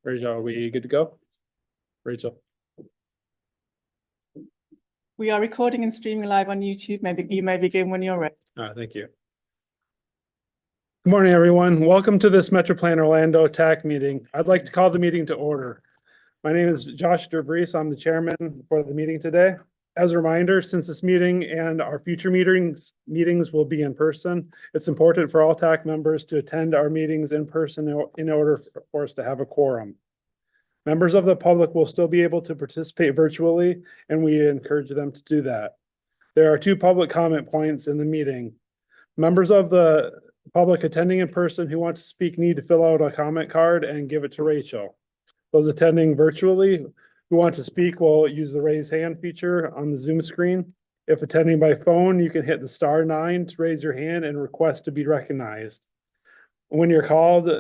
Rachel, are we good to go? Rachel. We are recording and streaming live on YouTube. Maybe you may begin when you're ready. All right, thank you. Good morning, everyone. Welcome to this Metro Plan Orlando TAC meeting. I'd like to call the meeting to order. My name is Josh DeVries. I'm the chairman for the meeting today. As a reminder, since this meeting and our future meetings will be in person, it's important for all TAC members to attend our meetings in person in order for us to have a quorum. Members of the public will still be able to participate virtually, and we encourage them to do that. There are 2 public comment points in the meeting. Members of the public attending in person who want to speak need to fill out a comment card and give it to Rachel. Those attending virtually who want to speak will use the raise hand feature on the Zoom screen. If attending by phone, you can hit the *9 to raise your hand and request to be recognized. When you're called,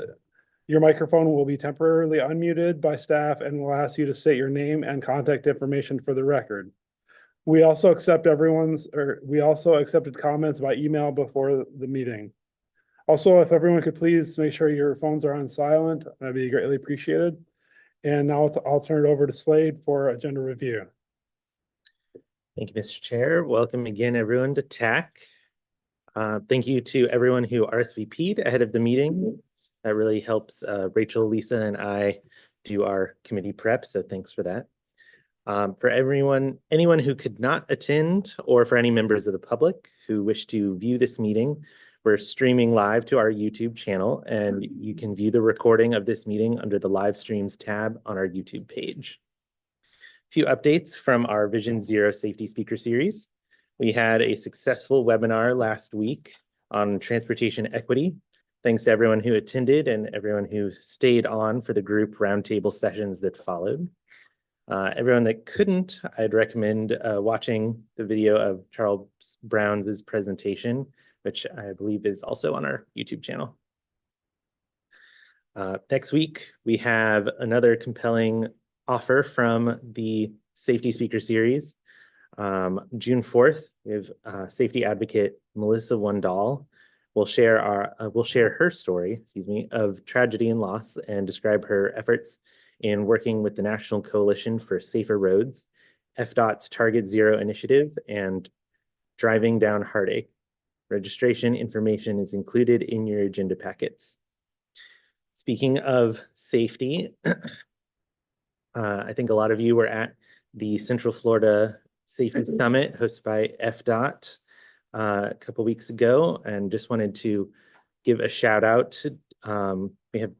your microphone will be temporarily unmuted by staff and will ask you to state your name and contact information for the record. We also accepted comments by email before the meeting. Also, if everyone could please make sure your phones are on silent, that'd be greatly appreciated. And now I'll turn it over to Slade for agenda review. Thank you, Mr. Chair. Welcome again, everyone, to TAC. Thank you to everyone who RSVP'd ahead of the meeting. That really helps Rachel, Lisa, and I do our committee prep, so thanks for that. For anyone who could not attend, or for any members of the public who wish to view this meeting, we're streaming live to our YouTube channel, and you can view the recording of this meeting under the live streams tab on our YouTube page. A few updates from our Vision Zero Safety Speaker Series. We had a successful webinar last week on transportation equity. Thanks to everyone who attended and everyone who stayed on for the group roundtable sessions that followed. Everyone that couldn't, I'd recommend watching the video of Charles Brown's presentation, which I believe is also on our YouTube channel. Next week, we have another compelling offer from the Safety Speaker Series. June 4th, we have safety advocate Melissa Wandall will share her story, of tragedy and loss and describe her efforts in working with the National Coalition for Safer Roads, FDOT's Target Zero initiative, and Driving Down Heartache. Registration information is included in your agenda packets. Speaking of safety, I think a lot of you were at the Central Florida Safety Summit hosted by FDOT a couple weeks ago, and just wanted to give a shout out to, we have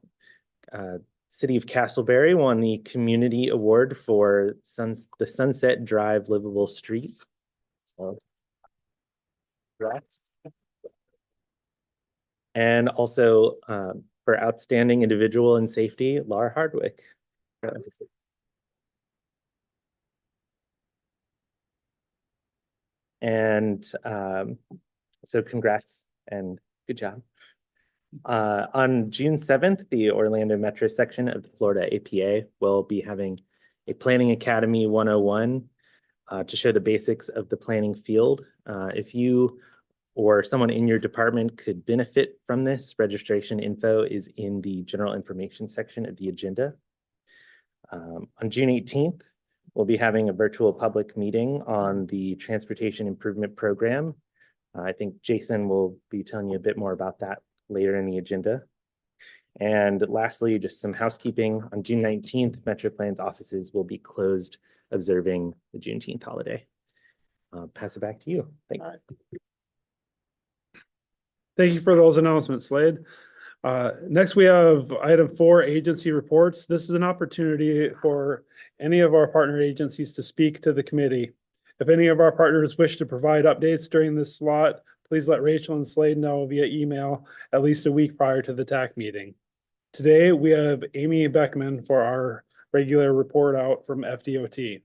City of Castleberry won the Community Award for the Sunset Drive Livable Street. So, and also for Outstanding Individual in Safety, Laura Hardwick. And so congrats and good job. On June 7th, the Orlando Metro section of the Florida APA will be having a Planning Academy 101 to show the basics of the planning field. If you or someone in your department could benefit from this, registration info is in the general information section of the agenda. On June 18th, we'll be having a virtual public meeting on the Transportation Improvement Program. I think Jason will be telling you a bit more about that later in the agenda. And lastly, just some housekeeping. On June 19th, Metro Plan's offices will be closed, observing the Juneteenth holiday. Pass it back to you. Thanks. Thank you for those announcements, Slade. Next, we have item 4, agency reports. This is an opportunity for any of our partner agencies to speak to the committee. If any of our partners wish to provide updates during this slot, please let Rachel and Slade know via email at least a week prior to the TAC meeting. Today, we have Amy Beckman for our regular report out from FDOT.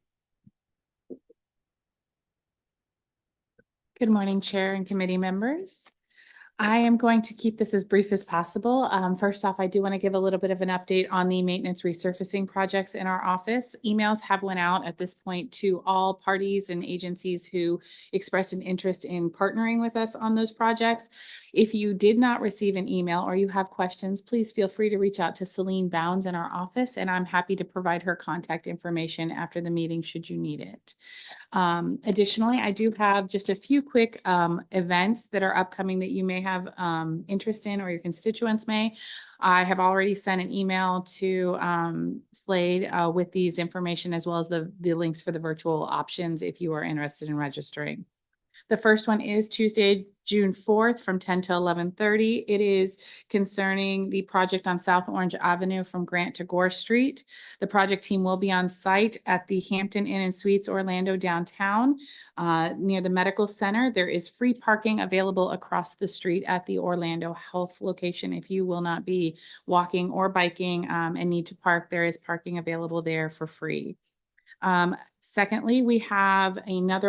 Good morning, Chair and committee members. I am going to keep this as brief as possible. First off, I do want to give a little bit of an update on the maintenance resurfacing projects in our office. Emails have went out at this point to all parties and agencies who expressed an interest in partnering with us on those projects. If you did not receive an email or you have questions, please feel free to reach out to Celine Bounds in our office, and I'm happy to provide her contact information after the meeting should you need it. Additionally, I do have just a few quick events that are upcoming that you may have interest in or your constituents may. I have already sent an email to Slade with these information as well as the links for the virtual options if you are interested in registering. The first one is Tuesday, June 4th from 10 to 11:30. It is concerning the project on South Orange Avenue from Grant to Gore Street. The project team will be on site at the Hampton Inn and Suites Orlando downtown near the medical center. There is free parking available across the street at the Orlando Health location. If you will not be walking or biking and need to park, there is parking available there for free. Secondly, we have another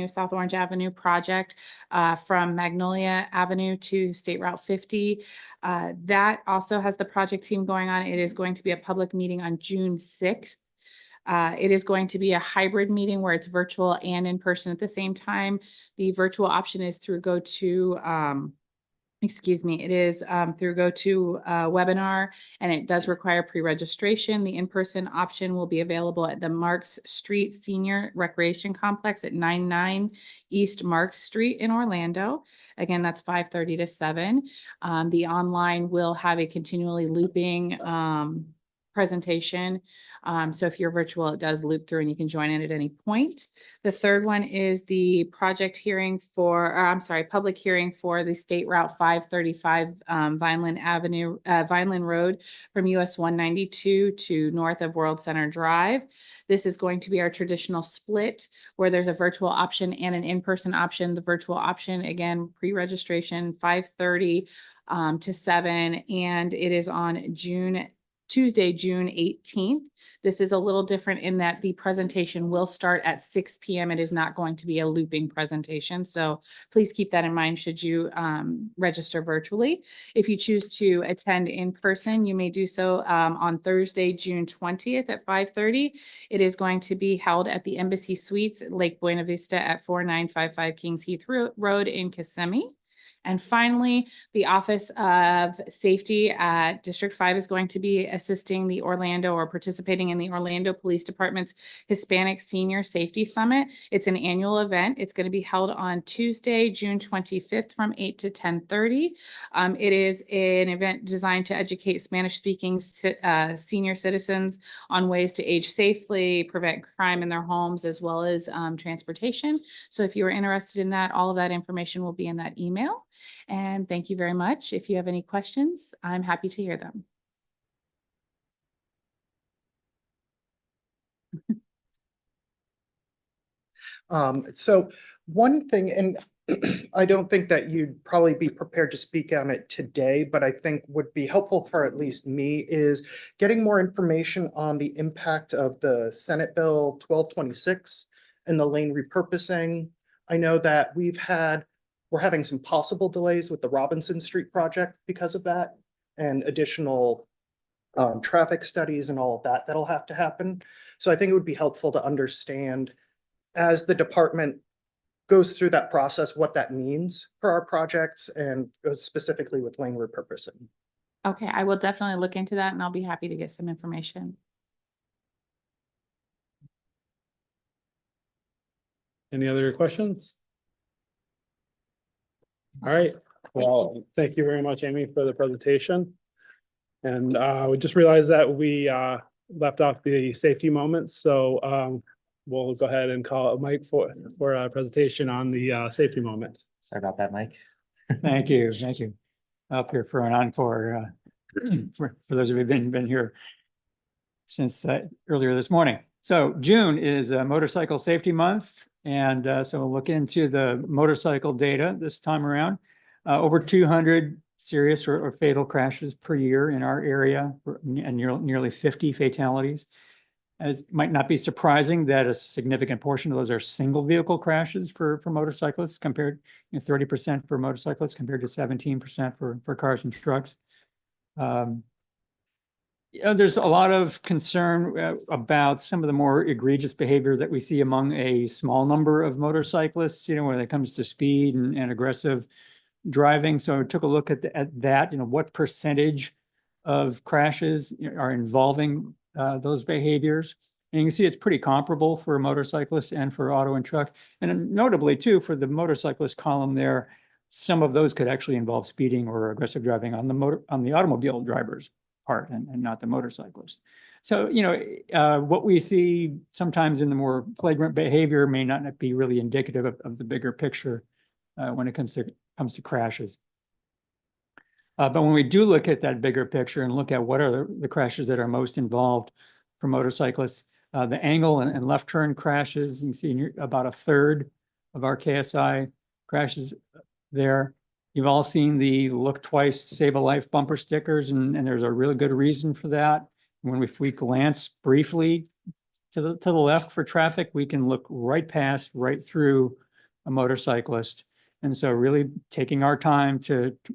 South Orange Avenue project from Magnolia Avenue to State Route 50. That also has the project team going on. It is going to be a public meeting on June 6th. It is going to be a hybrid meeting where it's virtual and in person at the same time. The virtual option is through it is through GoToWebinar, and it does require pre-registration. The in-person option will be available at the Marks Street Senior Recreation Complex at 99 East Marks Street in Orlando. Again, that's 5:30 to 7. The online will have a continually looping presentation. So if you're virtual, it does loop through and you can join in at any point. The third one is the public hearing for the State Route 535 Vineland Road from US 192 to north of World Center Drive. This is going to be our traditional split where there's a virtual option and an in-person option. The virtual option, again, pre-registration 5:30 to 7, and it is on Tuesday, June 18th. This is a little different in that the presentation will start at 6 p.m. It is not going to be a looping presentation. So please keep that in mind should you register virtually. If you choose to attend in person, you may do so on Thursday, June 20th at 5:30. It is going to be held at the Embassy Suites at Lake Buena Vista at 4955 Kings Heath Road in Kissimmee. And finally, the Office of Safety at District 5 is going to be assisting the Orlando or participating in the Orlando Police Department's Hispanic Senior Safety Summit. It's an annual event. It's going to be held on Tuesday, June 25th from 8 to 10:30. It is an event designed to educate Spanish-speaking senior citizens on ways to age safely, prevent crime in their homes, as well as transportation. So if you are interested in that, all of that information will be in that email. And thank you very much. If you have any questions, I'm happy to hear them. So one thing, and I don't think that you'd probably be prepared to speak on it today, but I think would be helpful for at least me is getting more information on the impact of the Senate Bill 1226 and the lane repurposing. I know that we're having some possible delays with the Robinson Street project because of that, and additional traffic studies and all of that that'll have to happen. So I think it would be helpful to understand as the department goes through that process, what that means for our projects and specifically with lane repurposing. Okay, I will definitely look into that and I'll be happy to get some information. Any other questions? All right, well, thank you very much, Amy, for the presentation. And we just realized that we left off the safety moments. So we'll go ahead and call Mike for a presentation on the safety moment. Sorry about that, Mike. Thank you. Thank you. Up here for an encore for those of you who've been here since earlier this morning. So June is Motorcycle Safety Month. And so we'll look into the motorcycle data this time around. Over 200 serious or fatal crashes per year in our area and nearly 50 fatalities. As might not be surprising that a significant portion of those are single vehicle crashes for motorcyclists compared, 30% for motorcyclists compared to 17% for cars and trucks. There's a lot of concern about some of the more egregious behavior that we see among a small number of motorcyclists, when it comes to speed and aggressive driving. So I took a look at that, what percentage of crashes are involving those behaviors. And you can see it's pretty comparable for motorcyclists and for auto and truck. And notably too, for the motorcyclist column there, some of those could actually involve speeding or aggressive driving on the automobile driver's part and not the motorcyclist. So, what we see sometimes in the more flagrant behavior may not be really indicative of the bigger picture when it comes to crashes. But when we do look at that bigger picture and look at what are the crashes that are most involved for motorcyclists, the angle and left turn crashes, you can see about a third of our KSI crashes there. You've all seen the look twice, save a life bumper stickers, and there's a really good reason for that. If we glance briefly to the left for traffic, we can look right through a motorcyclist. And so really taking our time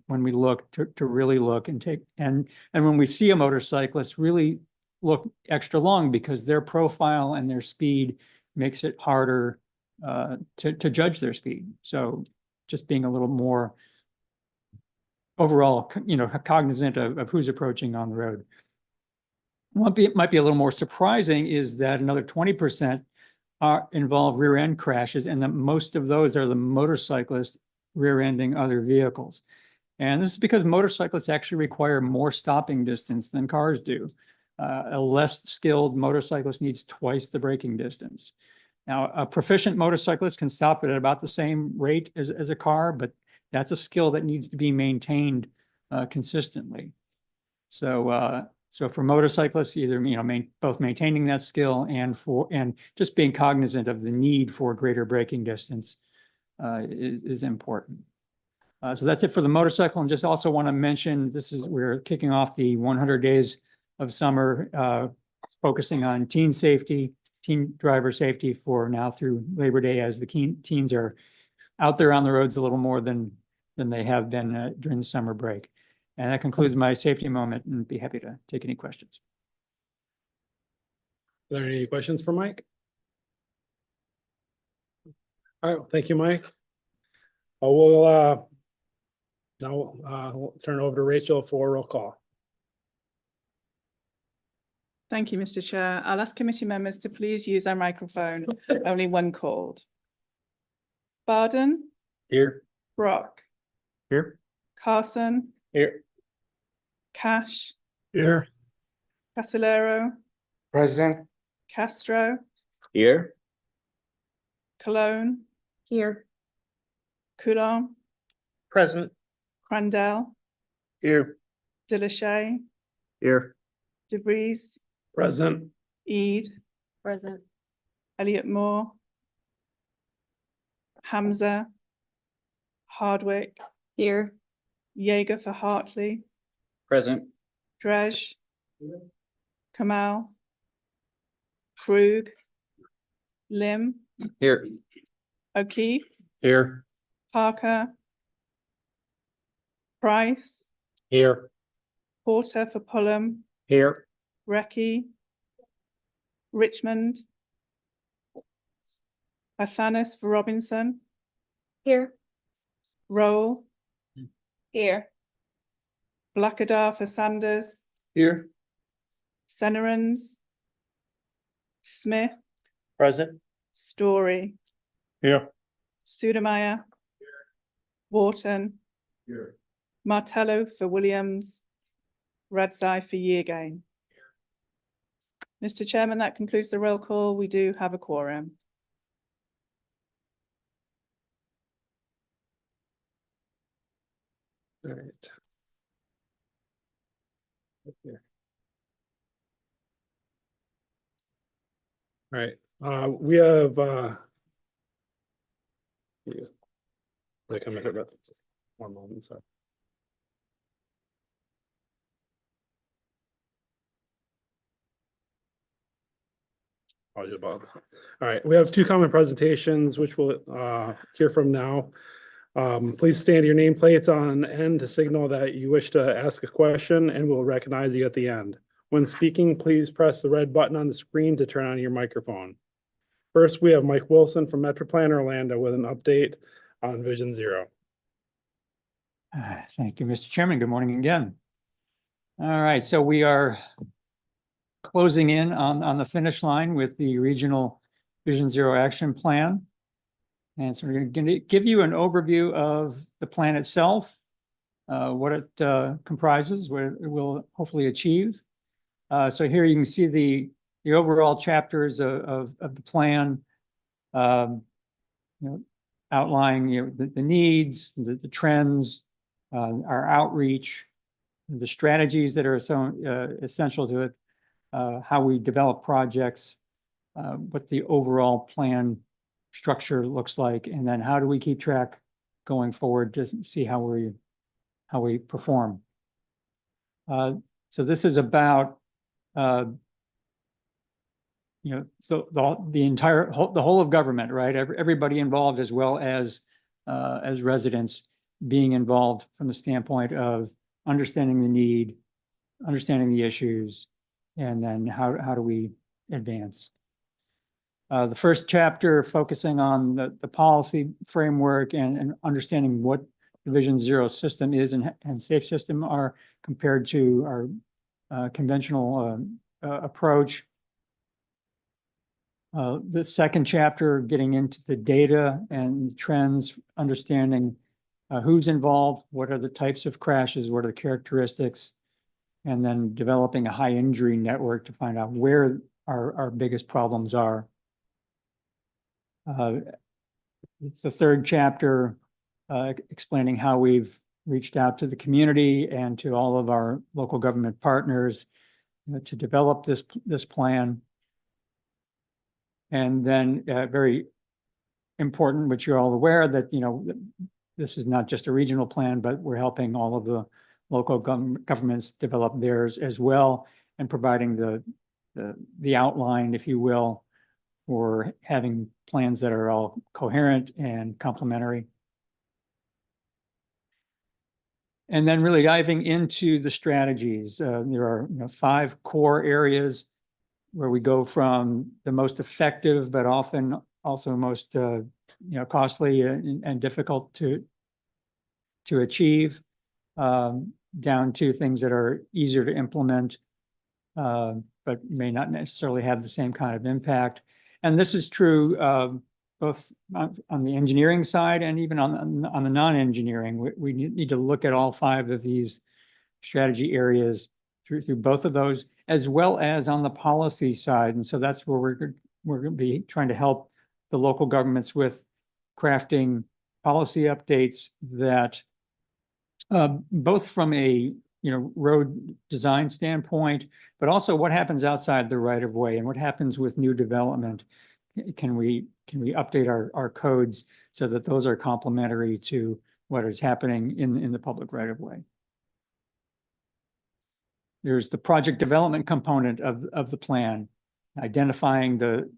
when we look to really look and when we see a motorcyclist, really look extra long, because their profile and their speed makes it harder to judge their speed. So just being a little more overall, cognizant of who's approaching on the road. What might be a little more surprising is that another 20% involve rear end crashes, and that most of those are the motorcyclists rear-ending other vehicles. And this is because motorcyclists actually require more stopping distance than cars do. A less skilled motorcyclist needs twice the braking distance. Now, a proficient motorcyclist can stop at about the same rate as a car, but that's a skill that needs to be maintained consistently. So for motorcyclists, either both maintaining that skill and just being cognizant of the need for greater braking distance is important. So that's it for the motorcycle. And just also want to mention, we're kicking off the 100 days of summer, focusing on teen driver safety for now through Labor Day, as the teens are out there on the roads a little more than they have been during the summer break. And that concludes my safety moment, and be happy to take any questions. Are there any questions for Mike? All right, well, thank you, Mike. We'll turn it over to Rachel for a roll call. Thank you, Mr. Chair. I'll ask committee members to please use their microphone. Only one called. Barden. Here. Brock. Here. Carson. Here. Cash. Here. Casolero. Present. Castro. Here. Cologne. Here. Coulon. Present. Crandell. Here. Delachey. Here. DeVries. Present. Eid. Present. Elliott Moore. Hamza. Hardwick. Here. Yeager for Hartley. Present. Drej. Kamal. Krug. Lim. Here. O'Keefe. Here. Parker. Price. Here. Porter for Pullum. Here. Recce. Richmond. Athanas for Robinson. Here. Rowell. Here. Blackadar for Sanders. Here. Senerans. Smith. Present. Story. Here. Sudemeyer. Wharton. Here. Martello for Williams. Radzai for Yeargain. Mr. Chairman, that concludes the roll call. We do have a quorum. All right. Okay. All right, we have like I'm gonna one moment, sorry. Apologies about that. All right, we have two common presentations, which we'll hear from now. Please stand your nameplates on end to signal that you wish to ask a question, and we'll recognize you at the end. When speaking, please press the red button on the screen to turn on your microphone. First, we have Mike Wilson from Metro Plan Orlando with an update on Vision Zero. Thank you, Mr. Chairman. Good morning again. All right, so we are closing in on the finish line with the Regional Vision Zero Action Plan. And so we're going to give you an overview of the plan itself, what it comprises, what it will hopefully achieve. So here you can see the overall chapters of the plan, outlining the needs, the trends, our outreach, the strategies that are so essential to it, how we develop projects, what the overall plan structure looks like, and then how do we keep track going forward to see how we perform. So this is about so the whole of government, right? Everybody involved, as well as residents being involved from the standpoint of understanding the need, understanding the issues, and then how do we advance. The first chapter focusing on the policy framework and understanding what the Vision Zero system is and safe system are compared to our conventional approach. The second chapter getting into the data and the trends, understanding who's involved, what are the types of crashes, what are the characteristics, and then developing a high injury network to find out where our biggest problems are. The third chapter explaining how we've reached out to the community and to all of our local government partners to develop this plan. And then very important, which you're all aware that, this is not just a regional plan, but we're helping all of the local governments develop theirs as well, and providing the outline, if you will, for having plans that are all coherent and complementary. And then really diving into the strategies. There are 5 core areas where we go from the most effective, but often also most costly and difficult to achieve, down to things that are easier to implement, but may not necessarily have the same kind of impact. And this is true both on the engineering side and even on the non-engineering. We need to look at all 5 of these strategy areas through both of those, as well as on the policy side. And so that's where we're going to be trying to help the local governments with crafting policy updates that both from a road design standpoint, but also what happens outside the right of way and what happens with new development. Can we update our codes so that those are complementary to what is happening in the public right of way? There's the project development component of the plan, identifying the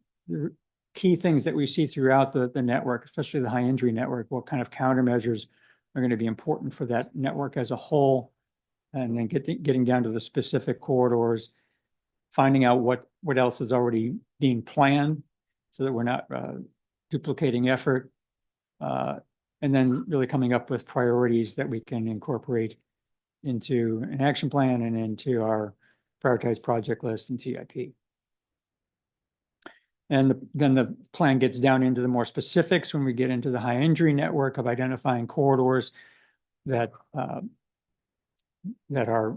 key things that we see throughout the network, especially the high injury network. What kind of countermeasures are going to be important for that network as a whole, and then getting down to the specific corridors, finding out what else is already being planned so that we're not duplicating effort, and then really coming up with priorities that we can incorporate into an action plan and into our prioritized project list and TIP. And then the plan gets down into the more specifics when we get into the high injury network of identifying corridors that are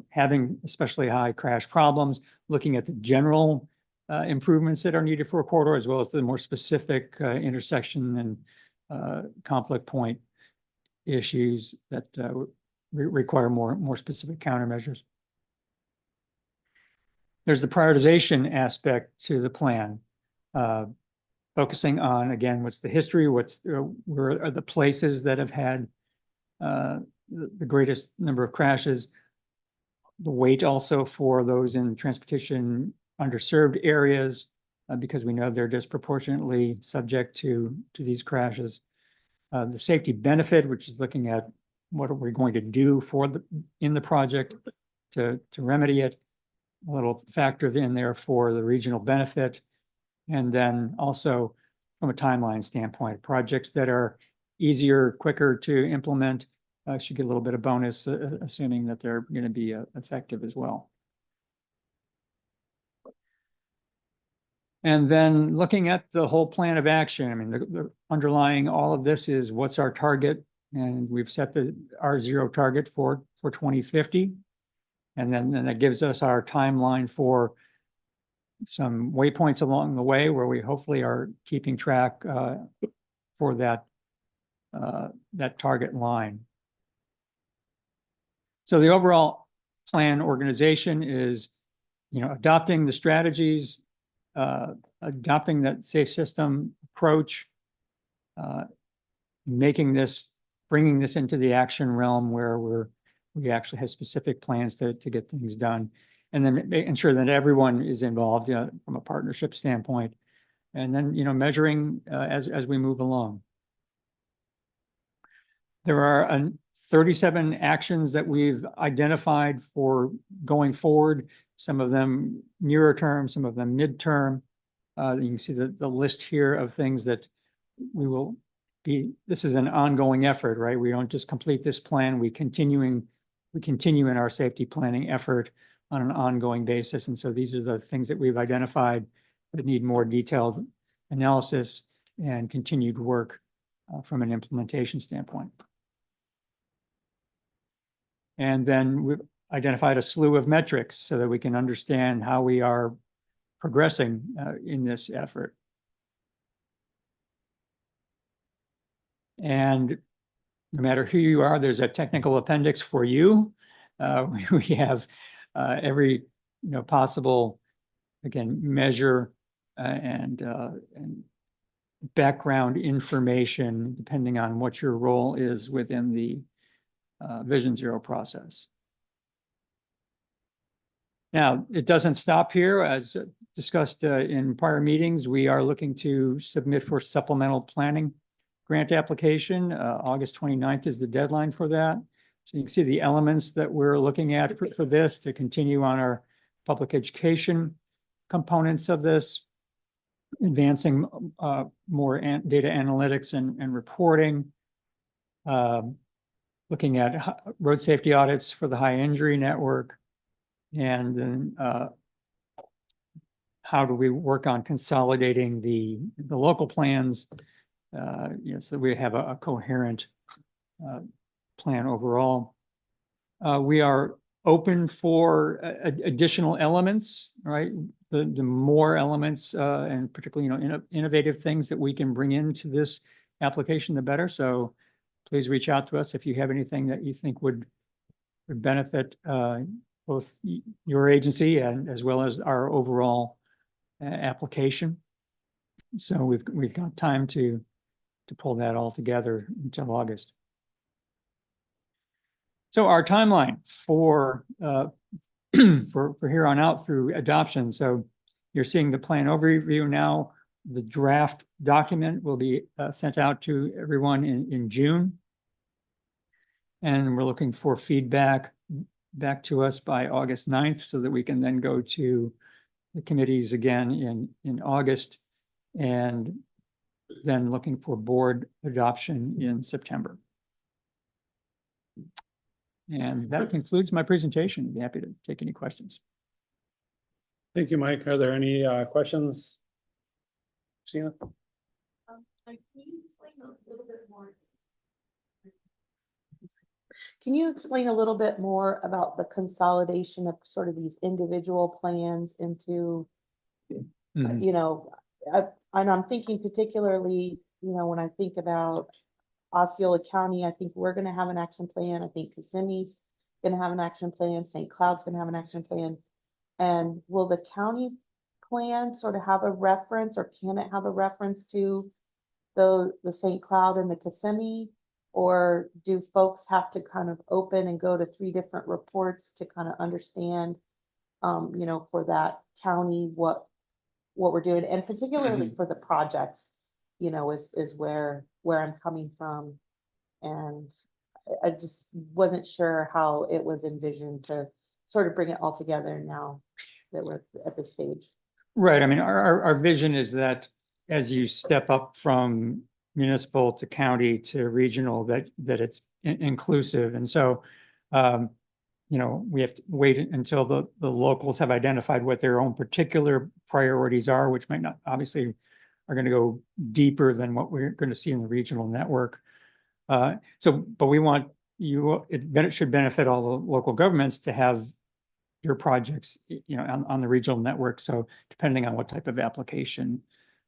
having especially high crash problems, looking at the general improvements that are needed for a corridor, as well as the more specific intersection and conflict point issues that require more specific countermeasures. There's the prioritization aspect to the plan, focusing on, again, what's the history, where are the places that have had the greatest number of crashes, the weight also for those in transportation underserved areas, because we know they're disproportionately subject to these crashes. The safety benefit, which is looking at what are we going to do in the project to remedy it. A little factor in there for the regional benefit. And then also from a timeline standpoint, projects that are easier, quicker to implement should get a little bit of bonus, assuming that they're going to be effective as well. And then looking at the whole plan of action, I mean, the underlying all of this is what's our target, and we've set our zero target for 2050, and then that gives us our timeline for some waypoints along the way where we hopefully are keeping track for that target line. So the overall plan organization is, adopting the strategies, adopting that safe system approach, bringing this into the action realm where we actually have specific plans to get things done, and then ensure that everyone is involved from a partnership standpoint, and then measuring as we move along. There are 37 actions that we've identified for going forward, some of them nearer term, some of them midterm. You can see the list here of things that we will be, this is an ongoing effort, right? We don't just complete this plan, we continue in our safety planning effort on an ongoing basis. And so these are the things that we've identified that need more detailed analysis and continued work from an implementation standpoint. And then we've identified a slew of metrics so that we can understand how we are progressing in this effort. And no matter who you are, there's a technical appendix for you. We have every possible, again, measure and background information depending on what your role is within the Vision Zero process. Now, it doesn't stop here. As discussed in prior meetings, we are looking to submit for supplemental planning grant application. August 29th is the deadline for that. So you can see the elements that we're looking at for this to continue on our public education components of this, advancing more data analytics and reporting, looking at road safety audits for the high injury network, and then how do we work on consolidating the local plans, so we have a coherent plan overall. We are open for additional elements, right? The more elements and particularly innovative things that we can bring into this application, the better. So please reach out to us if you have anything that you think would benefit both your agency and as well as our overall application. So we've got time to pull that all together until August. So our timeline for here on out through adoption. So you're seeing the plan overview now. The draft document will be sent out to everyone in June. And we're looking for feedback back to us by August 9th so that we can then go to the committees again in August, and then looking for board adoption in September. And that concludes my presentation. I'd be happy to take any questions. Thank you, Mike. Are there any questions? Sheena? Can you explain a little bit more about the consolidation of sort of these individual plans into, and I'm thinking particularly, when I think about Osceola County, I think we're going to have an action plan. I think Kissimmee's going to have an action plan. St. Cloud's going to have an action plan. And will the county plan sort of have a reference, or can it have a reference to the St. Cloud and the Kissimmee? Or do folks have to kind of open and go to 3 different reports to kind of understand, for that county, what what we're doing, and particularly for the projects, you know, is where I'm coming from. And I just wasn't sure how it was envisioned to sort of bring it all together now that we're at this stage. Right. I mean, our vision is that as you step up from municipal to county to regional, that it's inclusive. And so, you know, we have to wait until the locals have identified what their own particular priorities are, which might not, obviously, are going to go deeper than what we're going to see in the regional network. But we want it should benefit all the local governments to have your projects, you know, on the regional network. So depending on what type of application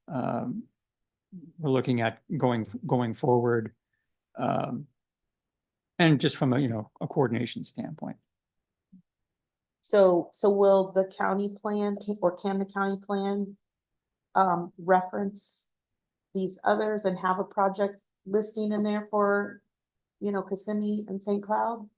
we're looking at going forward, and just from a coordination standpoint. So will the county plan, or can the county plan reference these others and have a project listing in there for, you know, Kissimmee and St. Cloud?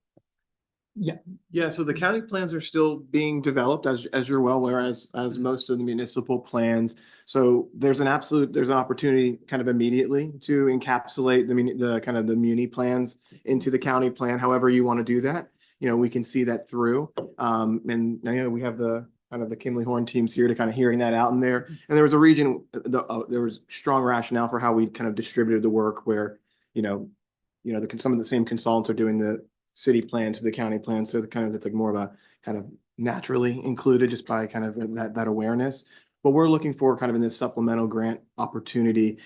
Yeah, so the county plans are still being developed, as you're well aware, as most of the municipal plans. So there's an opportunity kind of immediately to encapsulate the kind of the muni plans into the county plan, however you want to do that. You know, we can see that through. And you know, we have the kind of the Kimley Horn teams here to kind of hearing that out in there. And there was a region, there was strong rationale for how we kind of distributed the work where, some of the same consultants are doing the city plan to the county plan. So it's like more of a kind of naturally included just by kind of that awareness. What we're looking for kind of in this supplemental grant opportunity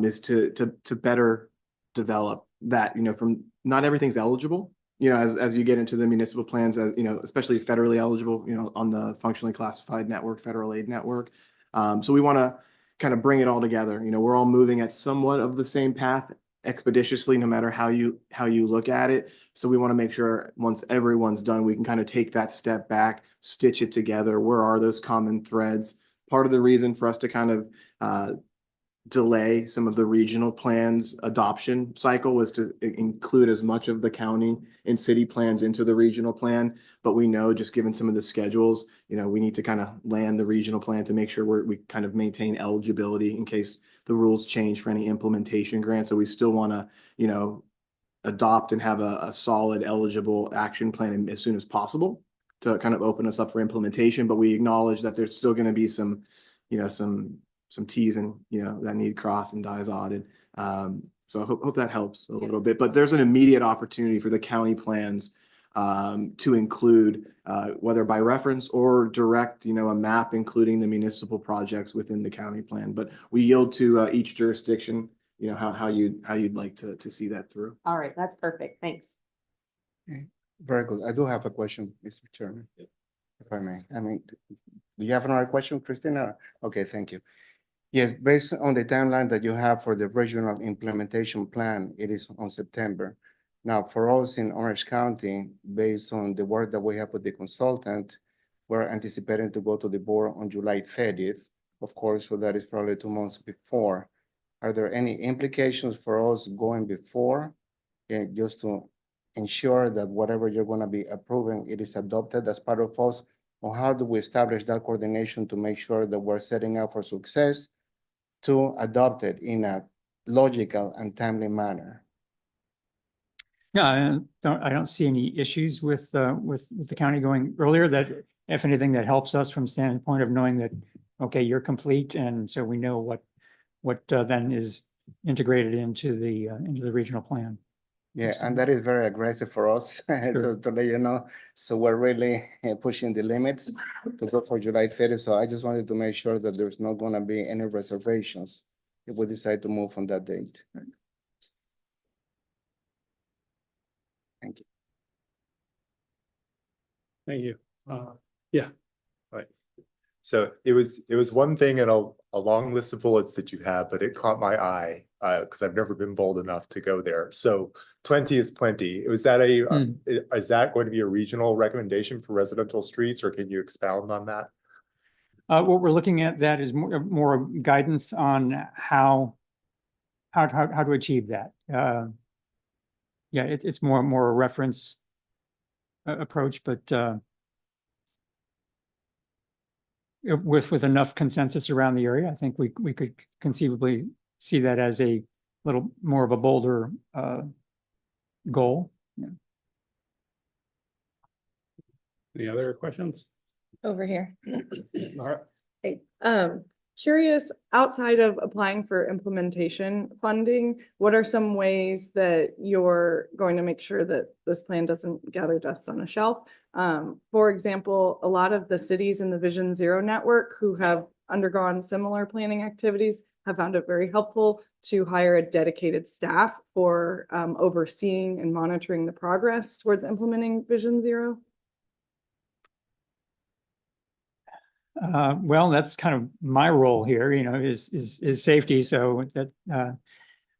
is to better develop that, from not everything's eligible, as you get into the municipal plans, as especially federally eligible, on the functionally classified network, federal aid network. So we want to kind of bring it all together. We're all moving at somewhat of the same path expeditiously, no matter how you look at it. So we want to make sure once everyone's done, we can kind of take that step back, stitch it together. Where are those common threads? Part of the reason for us to kind of delay some of the regional plans adoption cycle was to include as much of the county and city plans into the regional plan. But we know, just given some of the schedules, we need to kind of land the regional plan to make sure we kind of maintain eligibility in case the rules change for any implementation grants. So we still want to, adopt and have a solid eligible action plan as soon as possible to kind of open us up for implementation. But we acknowledge that there's still going to be some T's and, that need crossed and I's dotted. So I hope that helps a little bit, but there's an immediate opportunity for the county plans to include, whether by reference or direct, a map, including the municipal projects within the county plan. But we yield to each jurisdiction, how you'd like to see that through. All right, that's perfect. Thanks. Very good. I do have a question, Mr. Chairman, if I may. I mean, do you have another question, Christina? Okay, thank you. Yes, based on the timeline that you have for the regional implementation plan, it is on September. Now, for us in Orange County, based on the work that we have with the consultant, we're anticipating to go to the board on July 30th, of course, so that is probably 2 months before. Are there any implications for us going before, just to ensure that whatever you're going to be approving, it is adopted as part of us? Or how do we establish that coordination to make sure that we're setting up for success to adopt it in a logical and timely manner? No, I don't see any issues with the county going earlier. That if anything, that helps us from standpoint of knowing that, okay, you're complete, and so we know what then is integrated into the regional plan. Yeah, and that is very aggressive for us Sure. to let you know. So we're really pushing the limits to go for July 30th. So I just wanted to make sure that there's not going to be any reservations if we decide to move on that date. Thank you. Thank you. So it was one thing in a long list of bullets that you have, but it caught my eye because I've never been bold enough to go there. So 20 is plenty. Is that is that going to be a regional recommendation for residential streets, or can you expound on that? What we're looking at that is more guidance on how to achieve that. Yeah, it's more a reference approach, but with enough consensus around the area, I think we could conceivably see that as a little more of a bolder goal. Yeah. Any other questions? Over here. All right. Hey, curious, outside of applying for implementation funding, what are some ways that you're going to make sure that this plan doesn't gather dust on a shelf? For example, a lot of the cities in the Vision Zero network who have undergone similar planning activities have found it very helpful to hire a dedicated staff for overseeing and monitoring the progress towards implementing Vision Zero. Well, that's kind of my role here, you know, is safety. So that,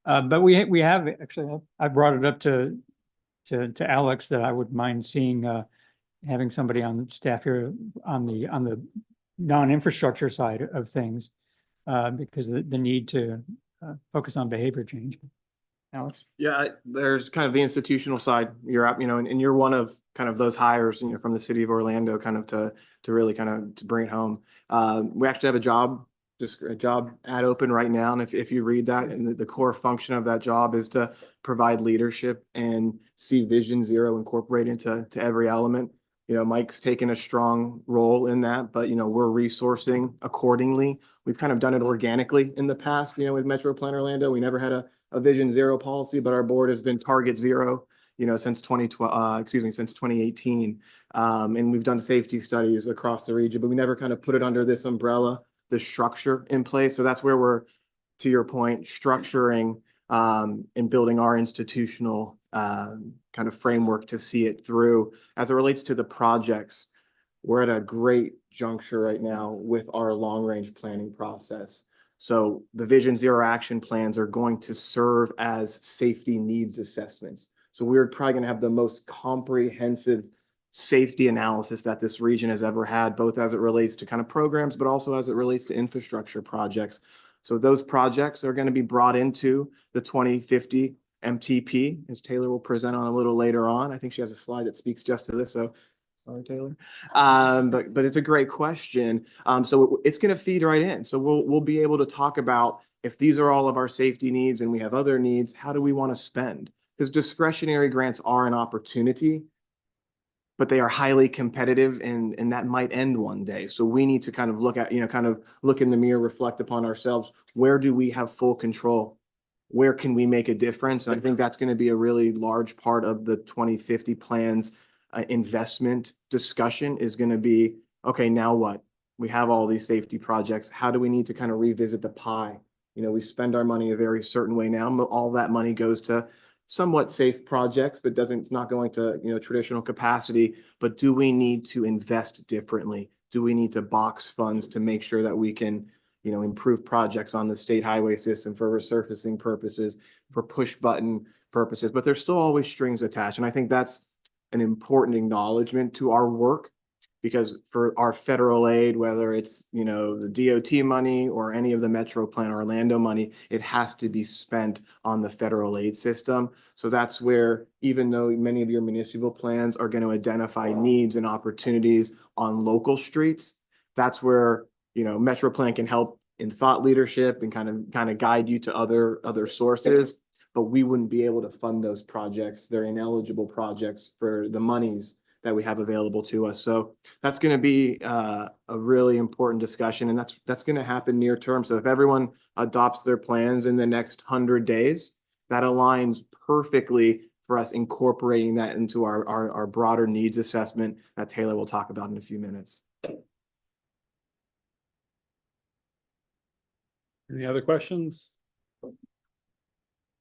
but we have actually, I brought it up to Alex that I would mind seeing, having somebody on staff here on the non-infrastructure side of things, because the need to focus on behavior change. Alex? Yeah, there's kind of the institutional side. You're up, you know, and you're one of kind of those hires, you know, from the city of Orlando, kind of to really kind of to bring it home. We actually have a job ad open right now, and if you read that, and the core function of that job is to provide leadership and see Vision Zero incorporate into every element. You know, Mike's taken a strong role in that, but you know, we're resourcing accordingly. We've kind of done it organically in the past, you know, with Metro Plan Orlando. We never had a Vision Zero policy, but our board has been Target Zero, you know, since 2018. And we've done safety studies across the region, but we never kind of put it under this umbrella, the structure in place. So that's where we're, to your point, structuring and building our institutional kind of framework to see it through. As it relates to the projects, we're at a great juncture right now with our long-range planning process. So the Vision Zero action plans are going to serve as safety needs assessments. So we're probably going to have the most comprehensive safety analysis that this region has ever had, both as it relates to kind of programs, but also as it relates to infrastructure projects. So those projects are going to be brought into the 2050 MTP, as Taylor will present on a little later on. I think she has a slide that speaks just to this. So sorry, Taylor. But it's a great question. So it's going to feed right in. So we'll be able to talk about, if these are all of our safety needs and we have other needs, how do we want to spend? Because discretionary grants are an opportunity, but they are highly competitive, and that might end one day. So we need to kind of look at, you know, kind of look in the mirror, reflect upon ourselves. Where do we have full control? Where can we make a difference? And I think that's going to be a really large part of the 2050 plans. Investment discussion is going to be, okay, now what? We have all these safety projects. How do we need to kind of revisit the pie? You know, we spend our money a very certain way now. All that money goes to somewhat safe projects, but it's not going to, you know, traditional capacity. But do we need to invest differently? Do we need to box funds to make sure that we can, you know, improve projects on the state highway system for resurfacing purposes, for push button purposes? But there's still always strings attached. And I think that's an important acknowledgement to our work, because for our federal aid, whether it's, you know, the DOT money or any of the Metro Plan Orlando money, it has to be spent on the federal aid system. So that's where, even though many of your municipal plans are going to identify needs and opportunities on local streets, that's where, you know, Metro Plan can help in thought leadership and kind of guide you to other sources. But we wouldn't be able to fund those projects. They're ineligible projects for the monies that we have available to us. So that's going to be a really important discussion, and that's going to happen near term. So if everyone adopts their plans in the next 100 days, that aligns perfectly for us incorporating that into our broader needs assessment that Taylor will talk about in a few minutes. Any other questions?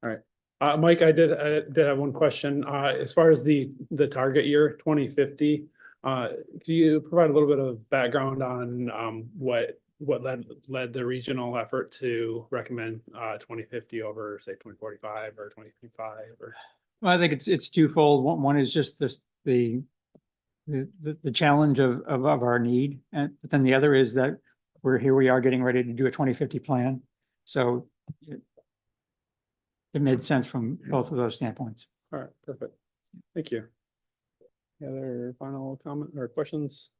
All right. Mike, I did have one question. As far as the target year 2050, do you provide a little bit of background on what led the regional effort to recommend 2050 over, say, 2045 or 2035? Or Well, I think it's twofold. One is just the challenge of our need, but then the other is that we are getting ready to do a 2050 plan. So it made sense from both of those standpoints. all right, perfect. Thank you. Any other final comment or questions?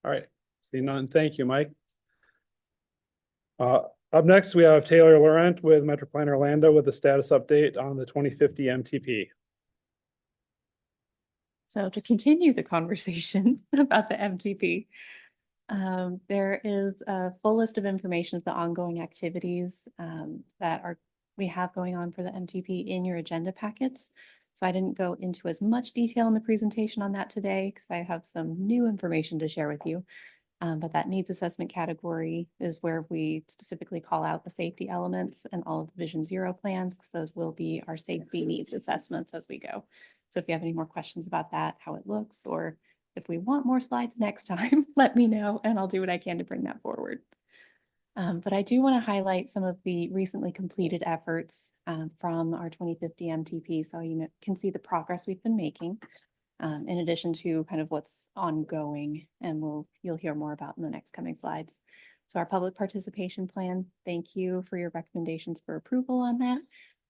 All right. See none. Thank you, Mike. Up next, we have Taylor Laurent with Metro Plan Orlando with a status update on the 2050 MTP. So to continue the conversation about the MTP, there is a full list of information of the ongoing activities that we have going on for the MTP in your agenda packets. So I didn't go into as much detail in the presentation on that today because I have some new information to share with you. But that needs assessment category is where we specifically call out the safety elements and all of the Vision Zero plans, because those will be our safety needs assessments as we go. So if you have any more questions about that, how it looks, or if we want more slides next time, let me know and I'll do what I can to bring that forward. But I do want to highlight some of the recently completed efforts from our 2050 MTP, so you can see the progress we've been making. In addition to kind of what's ongoing, and you'll hear more about in the next coming slides. So our public participation plan, thank you for your recommendations for approval on that.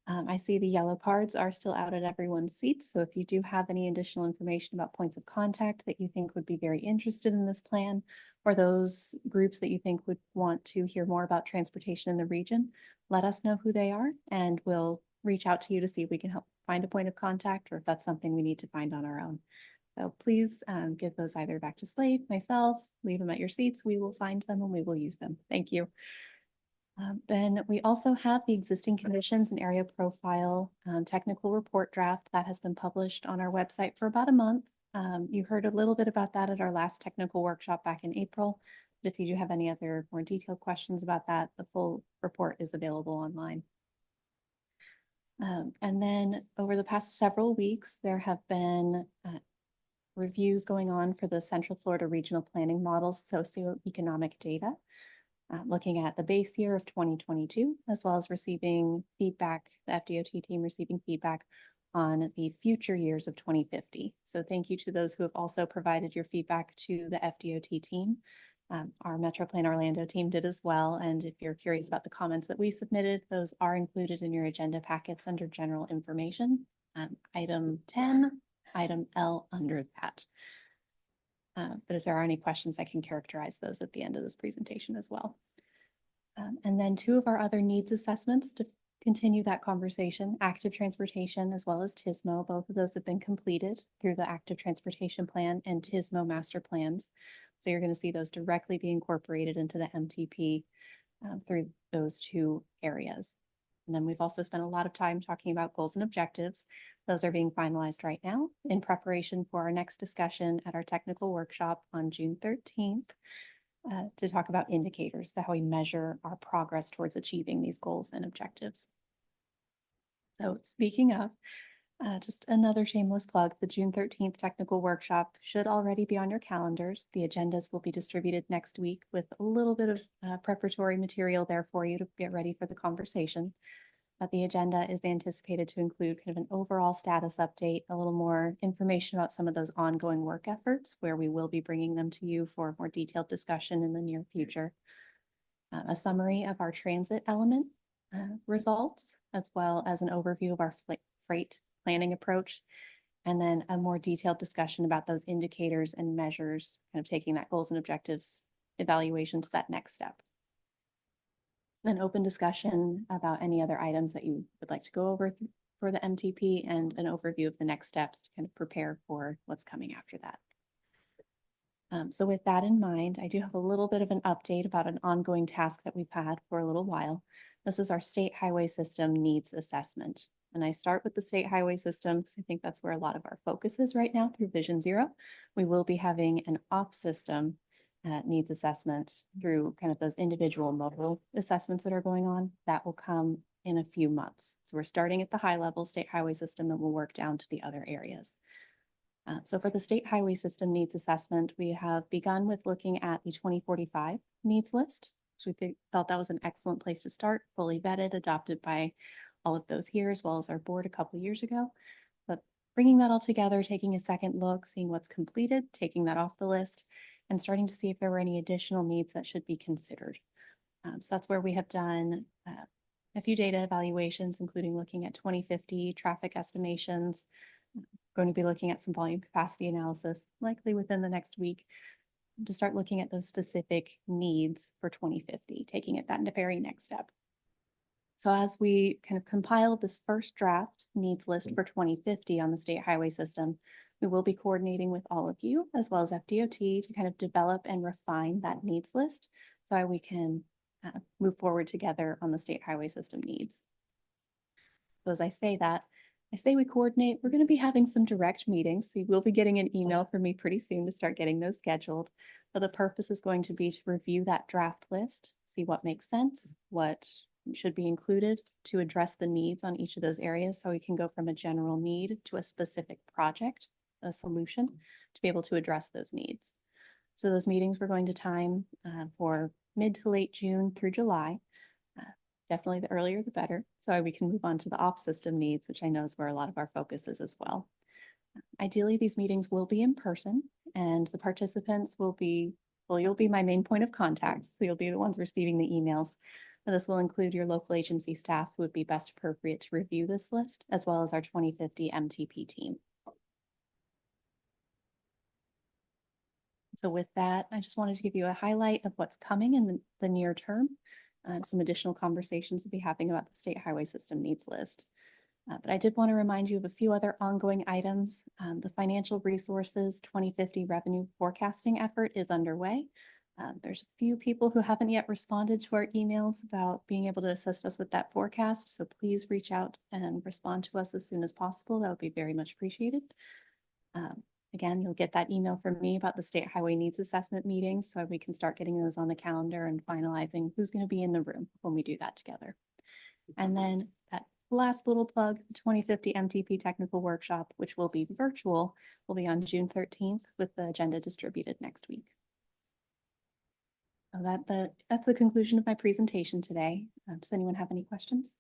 I see the yellow cards are still out at everyone's seats. So if you do have any additional information about points of contact that you think would be very interested in this plan, or those groups that you think would want to hear more about transportation in the region, let us know who they are and we'll reach out to you to see if we can help find a point of contact or if that's something we need to find on our own. So please give those either back to Slade, myself, leave them at your seats. We will find them and we will use them. Thank you. Then we also have the existing conditions and area profile technical report draft that has been published on our website for about a month. You heard a little bit about that at our last technical workshop back in April. But if you do have any other more detailed questions about that, the full report is available online. And then over the past several weeks, there have been reviews going on for the Central Florida Regional Planning Models socioeconomic data, looking at the base year of 2022, as well as receiving feedback, the FDOT team receiving feedback on the future years of 2050. So thank you to those who have also provided your feedback to the FDOT team. Our Metro Plan Orlando team did as well. And if you're curious about the comments that we submitted, those are included in your agenda packets under general information. Item 10, item L under that. But if there are any questions, I can characterize those at the end of this presentation as well. And then two of our other needs assessments to continue that conversation, active transportation as well as TISMO. Both of those have been completed through the active transportation plan and TISMO master plans. So you're going to see those directly be incorporated into the MTP through those two areas. And then we've also spent a lot of time talking about goals and objectives. Those are being finalized right now in preparation for our next discussion at our technical workshop on June 13th to talk about indicators, so how we measure our progress towards achieving these goals and objectives. So speaking of, just another shameless plug, the June 13th technical workshop should already be on your calendars. The agendas will be distributed next week with a little bit of preparatory material there for you to get ready for the conversation. But the agenda is anticipated to include kind of an overall status update, a little more information about some of those ongoing work efforts where we will be bringing them to you for more detailed discussion in the near future. A summary of our transit element results, as well as an overview of our freight planning approach, and then a more detailed discussion about those indicators and measures, kind of taking that goals and objectives evaluation to that next step. Then open discussion about any other items that you would like to go over for the MTP and an overview of the next steps to kind of prepare for what's coming after that. So with that in mind, I do have a little bit of an update about an ongoing task that we've had for a little while. This is our state highway system needs assessment. And I start with the state highway system because I think that's where a lot of our focus is right now through Vision Zero. We will be having an off-system needs assessment through kind of those individual modal assessments that are going on. That will come in a few months. So we're starting at the high level state highway system and we'll work down to the other areas. So for the state highway system needs assessment, we have begun with looking at the 2045 needs list. So we felt that was an excellent place to start, fully vetted, adopted by all of those here, as well as our board a couple of years ago. But bringing that all together, taking a second look, seeing what's completed, taking that off the list, and starting to see if there were any additional needs that should be considered. So that's where we have done a few data evaluations, including looking at 2050 traffic estimations, going to be looking at some volume capacity analysis, likely within the next week, to start looking at those specific needs for 2050, taking it that very next step. So as we kind of compile this first draft needs list for 2050 on the state highway system, we will be coordinating with all of you as well as FDOT to kind of develop and refine that needs list so we can move forward together on the state highway system needs. So as I say that, I say we coordinate, we're going to be having some direct meetings. So you will be getting an email from me pretty soon to start getting those scheduled. But the purpose is going to be to review that draft list, see what makes sense, what should be included to address the needs on each of those areas. So we can go from a general need to a specific project, a solution to be able to address those needs. So those meetings we're going to time for mid to late June through July. Definitely the earlier the better, so we can move on to the off-system needs, which I know is where a lot of our focus is as well. Ideally, these meetings will be in person and the participants will be, well, you'll be my main point of contact. So you'll be the ones receiving the emails. But this will include your local agency staff who would be best appropriate to review this list, as well as our 2050 MTP team. So with that, I just wanted to give you a highlight of what's coming in the near term. Some additional conversations we'll be having about the state highway system needs list. But I did want to remind you of a few other ongoing items. The financial resources 2050 revenue forecasting effort is underway. There's a few people who haven't yet responded to our emails about being able to assist us with that forecast. So please reach out and respond to us as soon as possible. That would be very much appreciated. Again, you'll get that email from me about the state highway needs assessment meetings, so we can start getting those on the calendar and finalizing who's going to be in the room when we do that together. And then that last little plug, the 2050 MTP technical workshop, which will be virtual, will be on June 13th with the agenda distributed next week. So that's the conclusion of my presentation today. Does anyone have any questions?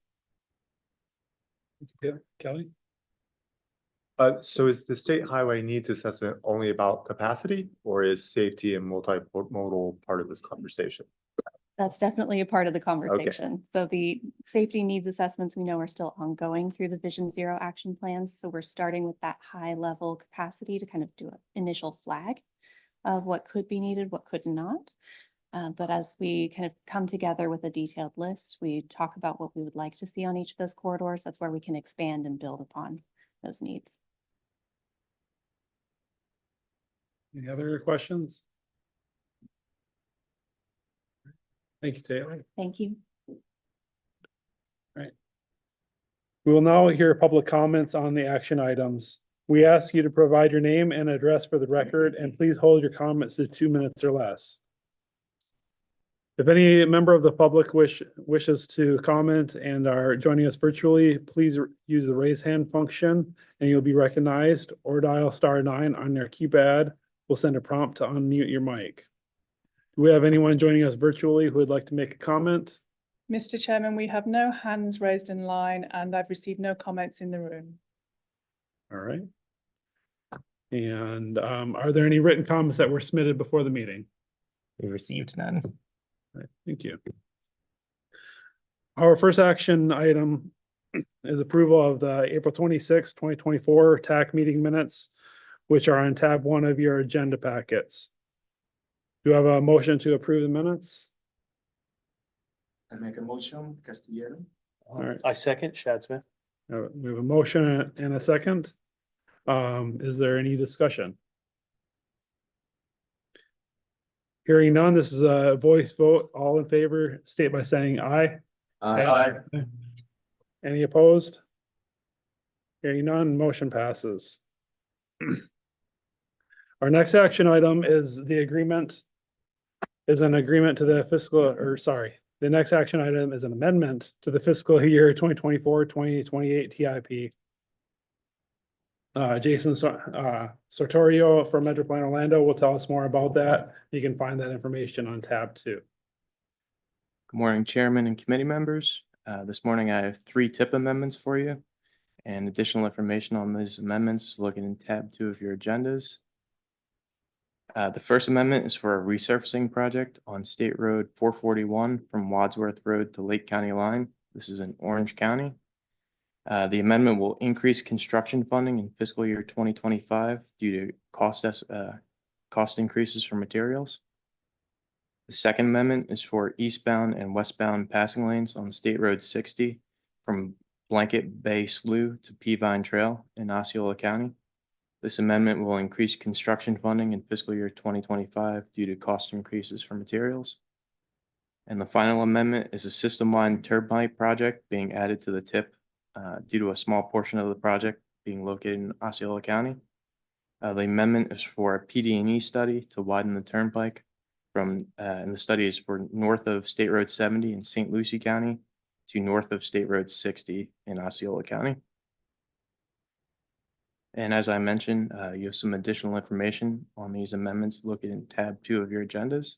Yeah, Kelly? So is the state highway needs assessment only about capacity, or is safety and multimodal part of this conversation? That's definitely a part of the conversation. So the safety needs assessments we know are still ongoing through the Vision Zero action plans. So we're starting with that high level capacity to kind of do an initial flag of what could be needed, what could not. But as we kind of come together with a detailed list, we talk about what we would like to see on each of those corridors. That's where we can expand and build upon those needs. Any other questions? Thank you, Taylor. Thank you. We will now hear public comments on the action items. We ask you to provide your name and address for the record, and please hold your comments to 2 minutes or less. If any member of the public wishes to comment and are joining us virtually, please use the raise hand function and you'll be recognized, or dial *9 on your keypad. We'll send a prompt to unmute your mic. Do we have anyone joining us virtually who would like to make a comment? Mr. Chairman, we have no hands raised in line and I've received no comments in the room. All right. And are there any written comments that were submitted before the meeting? We received none. All right, thank you. Our first action item is approval of the April 26, 2024 TAC meeting minutes, which are on tab 1 of your agenda packets. Do you have a motion to approve the minutes? I make a motion, Castillero. All right. I second Shad Smith. We have a motion and a second. Is there any discussion? Hearing none, this is a voice vote. All in favor, state by saying aye. Aye. Any opposed? Hearing none, motion passes. Our next action item is the agreement, an agreement to the the next action item is an amendment to the fiscal year 2024-2028 TIP. Jason Sartorio from Metro Plan Orlando will tell us more about that. You can find that information on tab 2. Good morning, Chairman and committee members. This morning I have 3 tip amendments for you, and additional information on these amendments looking in tab 2 of your agendas. The first amendment is for a resurfacing project on State Road 441 from Wadsworth Road to Lake County line. This is in Orange County. The amendment will increase construction funding in fiscal year 2025 due to cost cost increases for materials. The second amendment is for eastbound and westbound passing lanes on State Road 60 from Blanket Bay Slough to Peavine Trail in Osceola County. This amendment will increase construction funding in fiscal year 2025 due to cost increases for materials. And the final amendment is a system-wide turnpike project being added to the tip due to a small portion of the project being located in Osceola County. The amendment is for a PD&E study to widen the turnpike from, and the study is for north of State Road 70 in St. Lucie County to north of State Road 60 in Osceola County. And as I mentioned, you have some additional information on these amendments located in tab 2 of your agendas.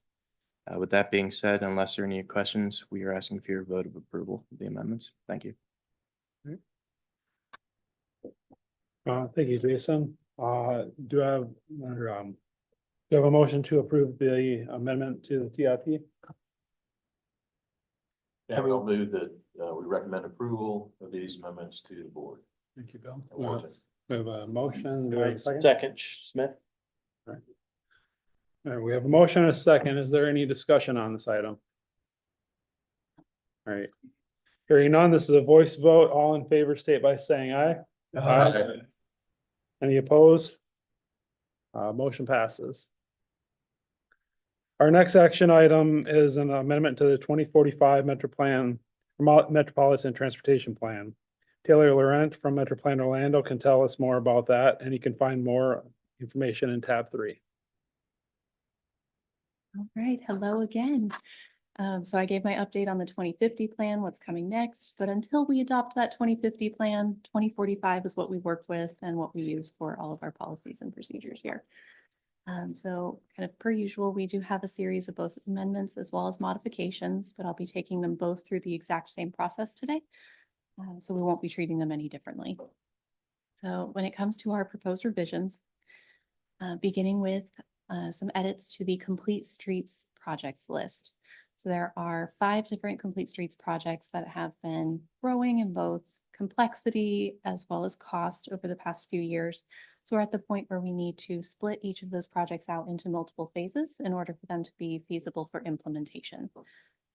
With that being said, unless there are any questions, we are asking for your vote of approval of the amendments. Thank you. Thank you, Jason. Do I have, do you have a motion to approve the amendment to the TIP? Yeah, we'll move that, we recommend approval of these amendments to the board. Thank you, Bill. Ordinance. We have a motion. Do we have a second? Second, Smith. All right, we have a motion and a second. Is there any discussion on this item? All right. Hearing none, this is a voice vote. All in favor state by saying aye. Aye. Any opposed? Motion passes. Our next action item is an amendment to the 2045 Metropolitan Transportation Plan. Taylor Laurent from Metroplan Orlando can tell us more about that, and you can find more information in tab 3. All right, hello again. So I gave my update on the 2050 plan, what's coming next, but until we adopt that 2050 plan, 2045 is what we work with and what we use for all of our policies and procedures here. So kind of per usual, we do have a series of both amendments as well as modifications, but I'll be taking them both through the exact same process today. So we won't be treating them any differently. So when it comes to our proposed revisions, beginning with some edits to the Complete Streets projects list. So there are 5 different Complete Streets projects that have been growing in both complexity as well as cost over the past few years. So we're at the point where we need to split each of those projects out into multiple phases in order for them to be feasible for implementation.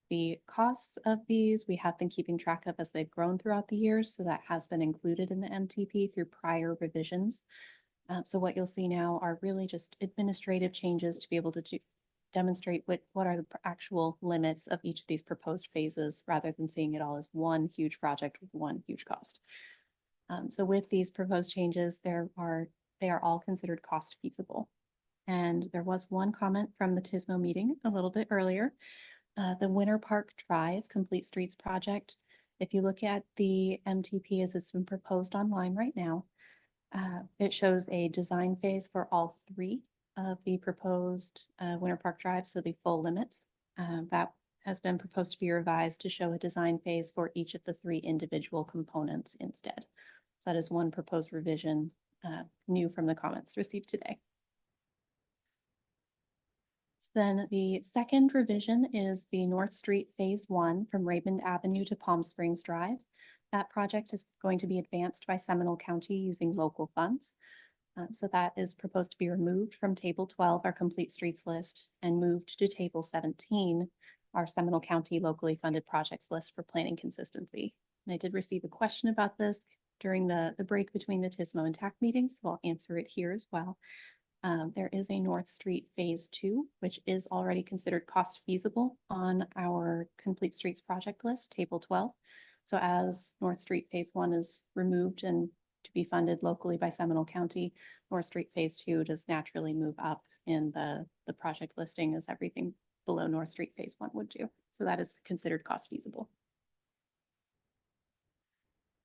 The costs of these we have been keeping track of as they've grown throughout the years, so that has been included in the MTP through prior revisions. So what you'll see now are really just administrative changes to be able to demonstrate what are the actual limits of each of these proposed phases, rather than seeing it all as one huge project with one huge cost. So with these proposed changes, they are all considered cost feasible. And there was one comment from the TISMO meeting a little bit earlier. The Winter Park Drive Complete Streets project, if you look at the MTP as it's been proposed online right now, it shows a design phase for all 3 of the proposed Winter Park Drive, so the full limits. That has been proposed to be revised to show a design phase for each of the 3 individual components instead. So that is one proposed revision new from the comments received today. So then the second revision is the North Street Phase 1 from Raymond Avenue to Palm Springs Drive. That project is going to be advanced by Seminole County using local funds. So that is proposed to be removed from Table 12, our Complete Streets list, and moved to Table 17, our Seminole County locally funded projects list for planning consistency. And I did receive a question about this during the break between the TISMO and TAC meetings, so I'll answer it here as well. There is a North Street Phase 2, which is already considered cost feasible on our Complete Streets project list, Table 12. So as North Street Phase 1 is removed and to be funded locally by Seminole County, North Street Phase 2 does naturally move up in the project listing as everything below North Street Phase 1 would do. So that is considered cost feasible.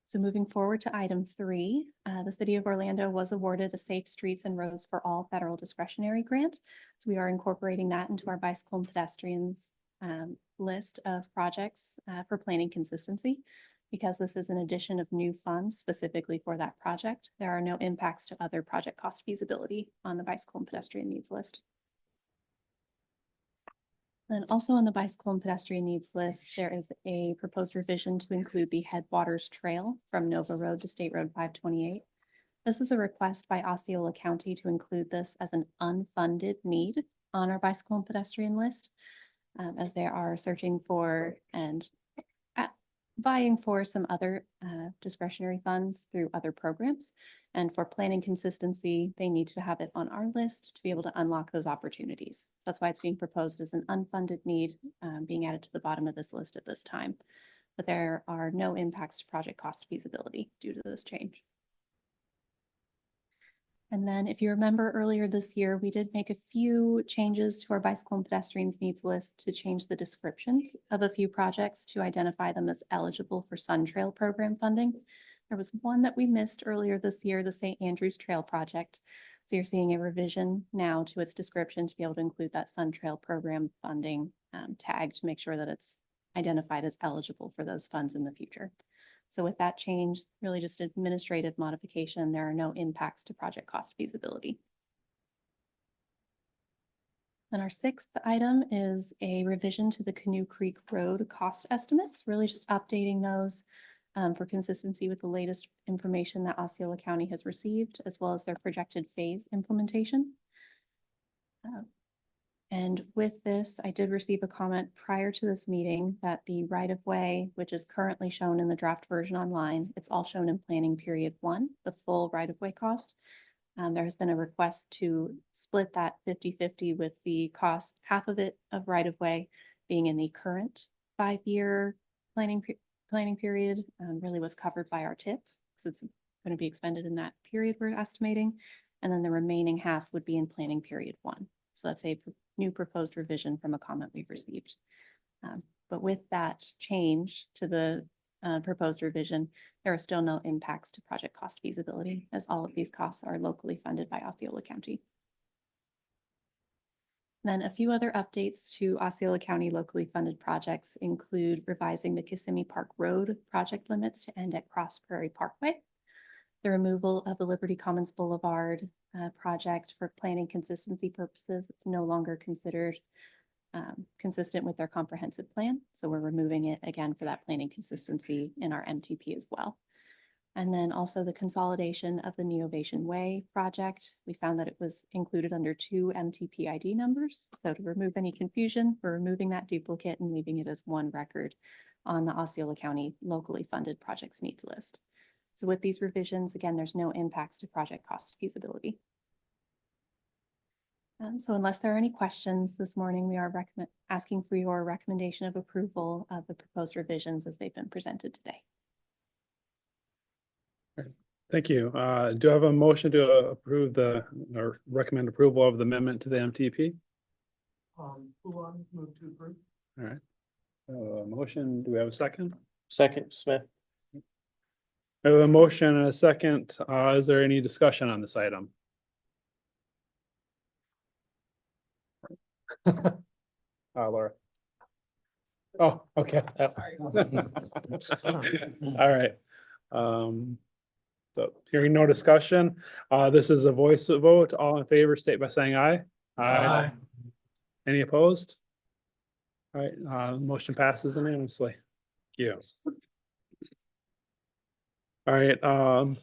So moving forward to item 3, the City of Orlando was awarded a Safe Streets and Roads for All federal discretionary grant. So we are incorporating that into our bicycle and pedestrians list of projects for planning consistency. Because this is an addition of new funds specifically for that project, there are no impacts to other project cost feasibility on the bicycle and pedestrian needs list. Then also on the bicycle and pedestrian needs list, there is a proposed revision to include the Headwaters Trail from Nova Road to State Road 528. This is a request by Osceola County to include this as an unfunded need on our bicycle and pedestrian list, as they are searching for and vying for some other discretionary funds through other programs. And for planning consistency, they need to have it on our list to be able to unlock those opportunities. So that's why it's being proposed as an unfunded need, being added to the bottom of this list at this time. But there are no impacts to project cost feasibility due to this change. And then if you remember earlier this year, we did make a few changes to our bicycle and pedestrians needs list to change the descriptions of a few projects to identify them as eligible for Sun Trail program funding. There was one that we missed earlier this year, the St. Andrews Trail project. So you're seeing a revision now to its description to be able to include that Sun Trail program funding tag to make sure that it's identified as eligible for those funds in the future. So with that change, really just administrative modification, there are no impacts to project cost feasibility. And our sixth item is a revision to the Canoe Creek Road cost estimates, really just updating those for consistency with the latest information that Osceola County has received, as well as their projected phase implementation. And with this, I did receive a comment prior to this meeting that the right-of-way, which is currently shown in the draft version online, it's all shown in planning period 1, the full right-of-way cost. There has been a request to split that 50-50 with the cost, half of it of right-of-way being in the current 5-year planning period, really was covered by our TIP, because it's going to be expended in that period we're estimating. And then the remaining half would be in planning period 1. So that's a new proposed revision from a comment we've received. But with that change to the proposed revision, there are still no impacts to project cost feasibility, as all of these costs are locally funded by Osceola County. Then a few other updates to Osceola County locally funded projects include revising the Kissimmee Park Road project limits to end at Cross Prairie Parkway, the removal of the Liberty Commons Boulevard project for planning consistency purposes. It's no longer considered consistent with their comprehensive plan. So we're removing it again for that planning consistency in our MTP as well. And then also the consolidation of the Neovation Way project. We found that it was included under 2 MTP ID numbers. So to remove any confusion, we're removing that duplicate and leaving it as one record on the Osceola County locally funded projects needs list. So with these revisions, again, there's no impacts to project cost feasibility. So unless there are any questions this morning, we are asking for your recommendation of approval of the proposed revisions as they've been presented today. Thank you. Do I have a motion to approve or recommend approval of the amendment to the MTP? Move to approve. All right. Motion, do we have a second? Second, Smith. I have a motion and a second. Is there any discussion on this item? Laura. Oh, okay. All right. So hearing no discussion, this is a voice vote. All in favor, state by saying aye. Aye. Any opposed? All right, motion passes unanimously. Thank you. All right,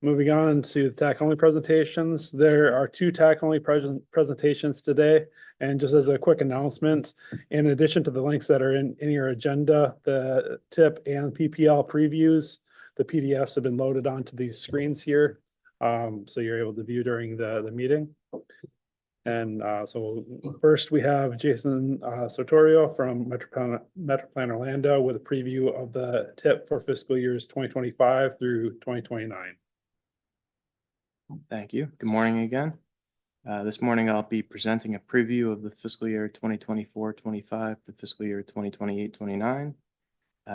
moving on to the TAC only presentations. There are 2 TAC only presentations today. And just as a quick announcement, in addition to the links that are in your agenda, the TIP and PPL previews, the PDFs have been loaded onto these screens here. So you're able to view during the meeting. And so first we have Jason Sotorio from Metroplan Orlando with a preview of the TIP for fiscal years 2025 through 2029. Thank you. Good morning again. This morning I'll be presenting a preview of the fiscal year 2024-25 to fiscal year 2028-29.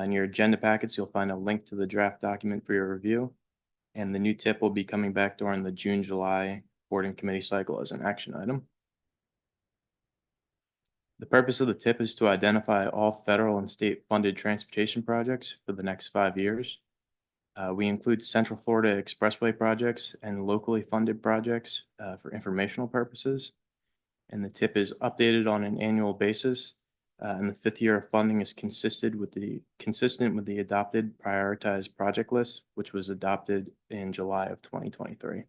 In your agenda packets, you'll find a link to the draft document for your review. And the new TIP will be coming back during the June-July board and committee cycle as an action item. The purpose of the TIP is to identify all federal and state funded transportation projects for the next 5 years. We include Central Florida Expressway projects and locally funded projects for informational purposes. And the TIP is updated on an annual basis And the fifth year of funding is consistent with the adopted prioritized project list, which was adopted in July of 2023.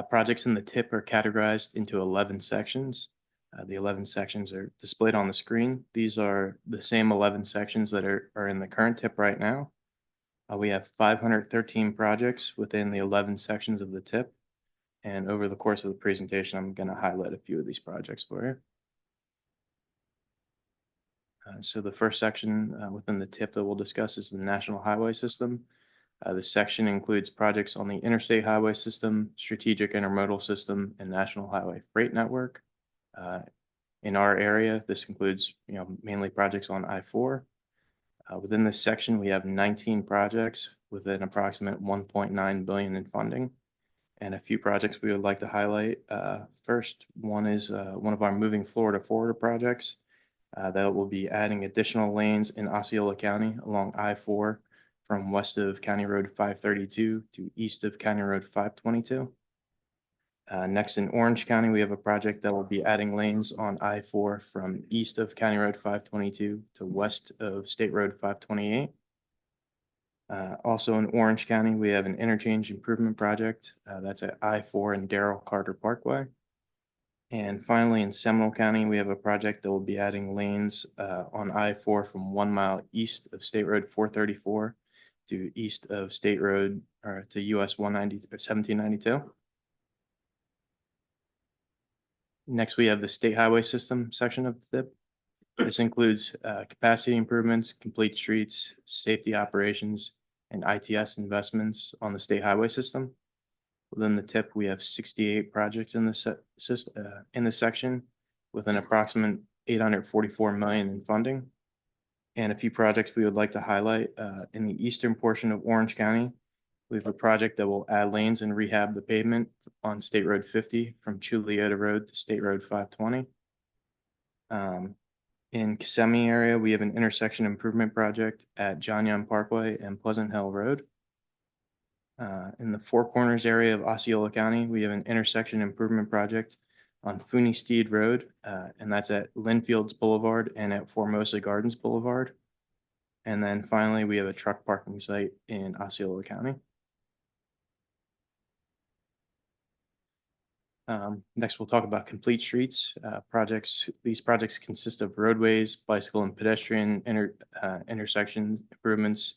Projects in the TIP are categorized into 11 sections. The 11 sections are displayed on the screen. These are the same 11 sections that are in the current TIP right now. We have 513 projects within the 11 sections of the TIP. And over the course of the presentation, I'm going to highlight a few of these projects for you. So the first section within the TIP that we'll discuss is the National Highway System. This section includes projects on the Interstate Highway System, Strategic Intermodal System, and National Highway Freight Network. In our area, this includes mainly projects on I-4. Within this section, we have 19 projects with an approximate 1.9 billion in funding. And a few projects we would like to highlight. First, one is one of our Moving Florida Forward projects that will be adding additional lanes in Osceola County along I-4 from west of County Road 532 to east of County Road 522. Next, in Orange County, we have a project that will be adding lanes on I-4 from east of County Road 522 to west of State Road 528. Also in Orange County, we have an interchange improvement project that's at I-4 and Darrell Carter Parkway. And finally, in Seminole County, we have a project that will be adding lanes on I-4 from 1 mile east of State Road 434 to east of State Road or to US 1792. Next, we have the State Highway System section of the TIP. This includes capacity improvements, complete streets, safety operations, and ITS investments on the state highway system. Within the TIP, we have 68 projects in this section with an approximate 844 million in funding. And a few projects we would like to highlight in the eastern portion of Orange County. We have a project that will add lanes and rehab the pavement on State Road 50 from Chuliota Road to State Road 520. In Kissimmee area, we have an intersection improvement project at John Young Parkway and Pleasant Hill Road. In the Four Corners area of Osceola County, we have an intersection improvement project on Fooney Steed Road, and that's at Linfields Boulevard and at Formosa Gardens Boulevard. And then finally, we have a truck parking site in Osceola County. Next, we'll talk about complete streets projects. These projects consist of roadways, bicycle and pedestrian intersection improvements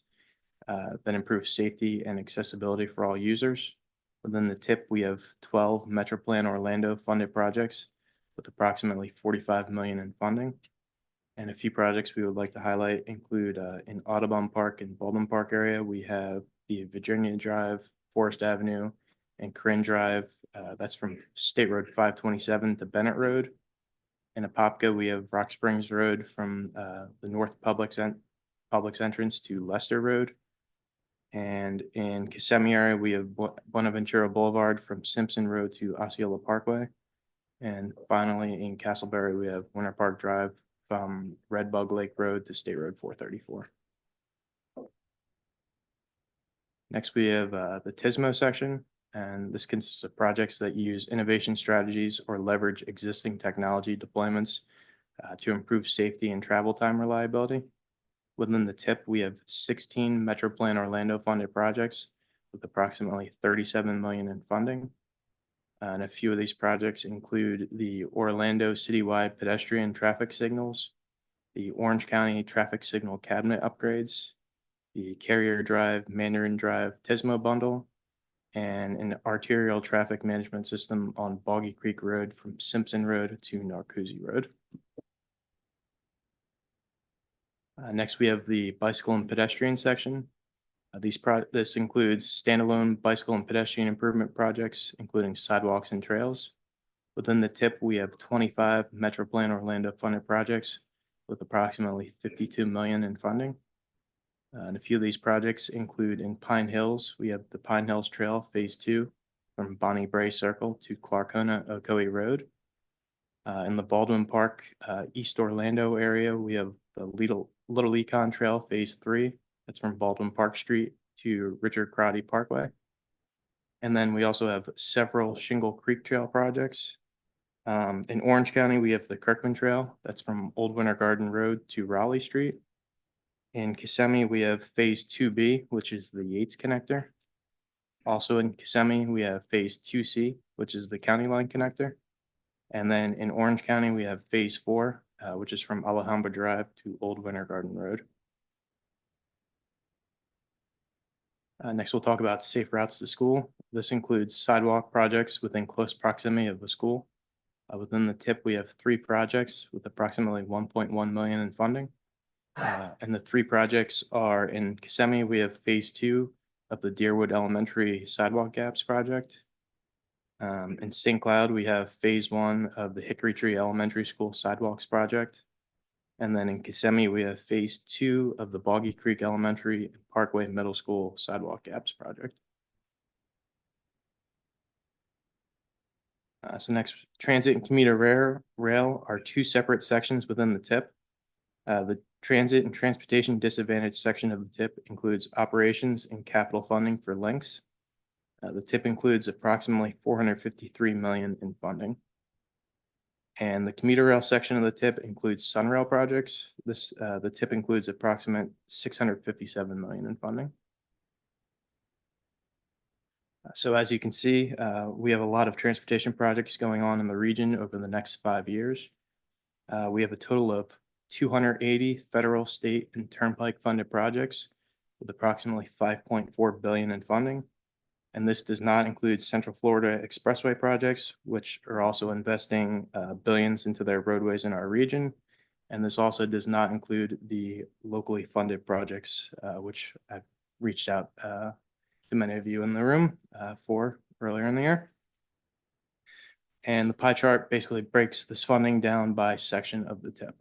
that improve safety and accessibility for all users. Within the TIP, we have 12 MetroPlan Orlando funded projects with approximately 45 million in funding. And a few projects we would like to highlight include in Audubon Park and Baldwin Park area, we have the Virginia Drive, Forest Avenue, and Corinne Drive. That's from State Road 527 to Bennett Road. In Apopka, we have Rock Springs Road from the North Publix entrance to Leicester Road. And in Kissimmee area, we have Buenaventura Boulevard from Simpson Road to Osceola Parkway. And finally, in Castleberry, we have Winter Park Drive from Red Bug Lake Road to State Road 434. Next, we have the TISMO section. And this consists of projects that use innovation strategies or leverage existing technology deployments to improve safety and travel time reliability. Within the TIP, we have 16 MetroPlan Orlando funded projects with approximately 37 million in funding. And a few of these projects include the Orlando citywide pedestrian traffic signals, the Orange County traffic signal cabinet upgrades, the Carrier Drive, Mandarin Drive TISMO bundle, and an arterial traffic management system on Boggy Creek Road from Simpson Road to Narcoozy Road. Next, we have the bicycle and pedestrian section. This includes standalone bicycle and pedestrian improvement projects, including sidewalks and trails. Within the TIP, we have 25 MetroPlan Orlando funded projects with approximately 52 million in funding. And a few of these projects include in Pine Hills, we have the Pine Hills Trail Phase 2 from Bonnie Bray Circle to Clarkona Ocoee Road. In the Baldwin Park, East Orlando area, we have the Little Econ Trail Phase 3. That's from Baldwin Park Street to Richard Crotty Parkway. And then we also have several Shingle Creek Trail projects. In Orange County, we have the Kirkman Trail. That's from Old Winter Garden Road to Raleigh Street. In Kissimmee, we have Phase 2B, which is the Yates Connector. Also in Kissimmee, we have Phase 2C, which is the County Line Connector. And then in Orange County, we have Phase 4, which is from Alhambra Drive to Old Winter Garden Road. Next, we'll talk about safe routes to school. This includes sidewalk projects within close proximity of the school. Within the TIP, we have 3 projects with approximately 1.1 million in funding. And the 3 projects are in Kissimmee, we have Phase 2 of the Deerwood Elementary Sidewalk Gaps Project. In St. Cloud, we have Phase 1 of the Hickory Tree Elementary School Sidewalks Project. And then in Kissimmee, we have Phase 2 of the Boggy Creek Elementary and Parkway Middle School Sidewalk Gaps Project. So next, transit and commuter rail are 2 separate sections within the TIP. The transit and transportation disadvantaged section of the TIP includes operations and capital funding for links. The TIP includes approximately 453 million in funding. And the commuter rail section of the TIP includes Sunrail projects. The TIP includes approximate 657 million in funding. So as you can see, we have a lot of transportation projects going on in the region over the next 5 years. We have a total of 280 federal, state, and turnpike funded projects with approximately 5.4 billion in funding. And this does not include Central Florida Expressway projects, which are also investing billions into their roadways in our region. And this also does not include the locally funded projects, which I've reached out to many of you in the room for earlier in the year. And the pie chart basically breaks this funding down by section of the TIP.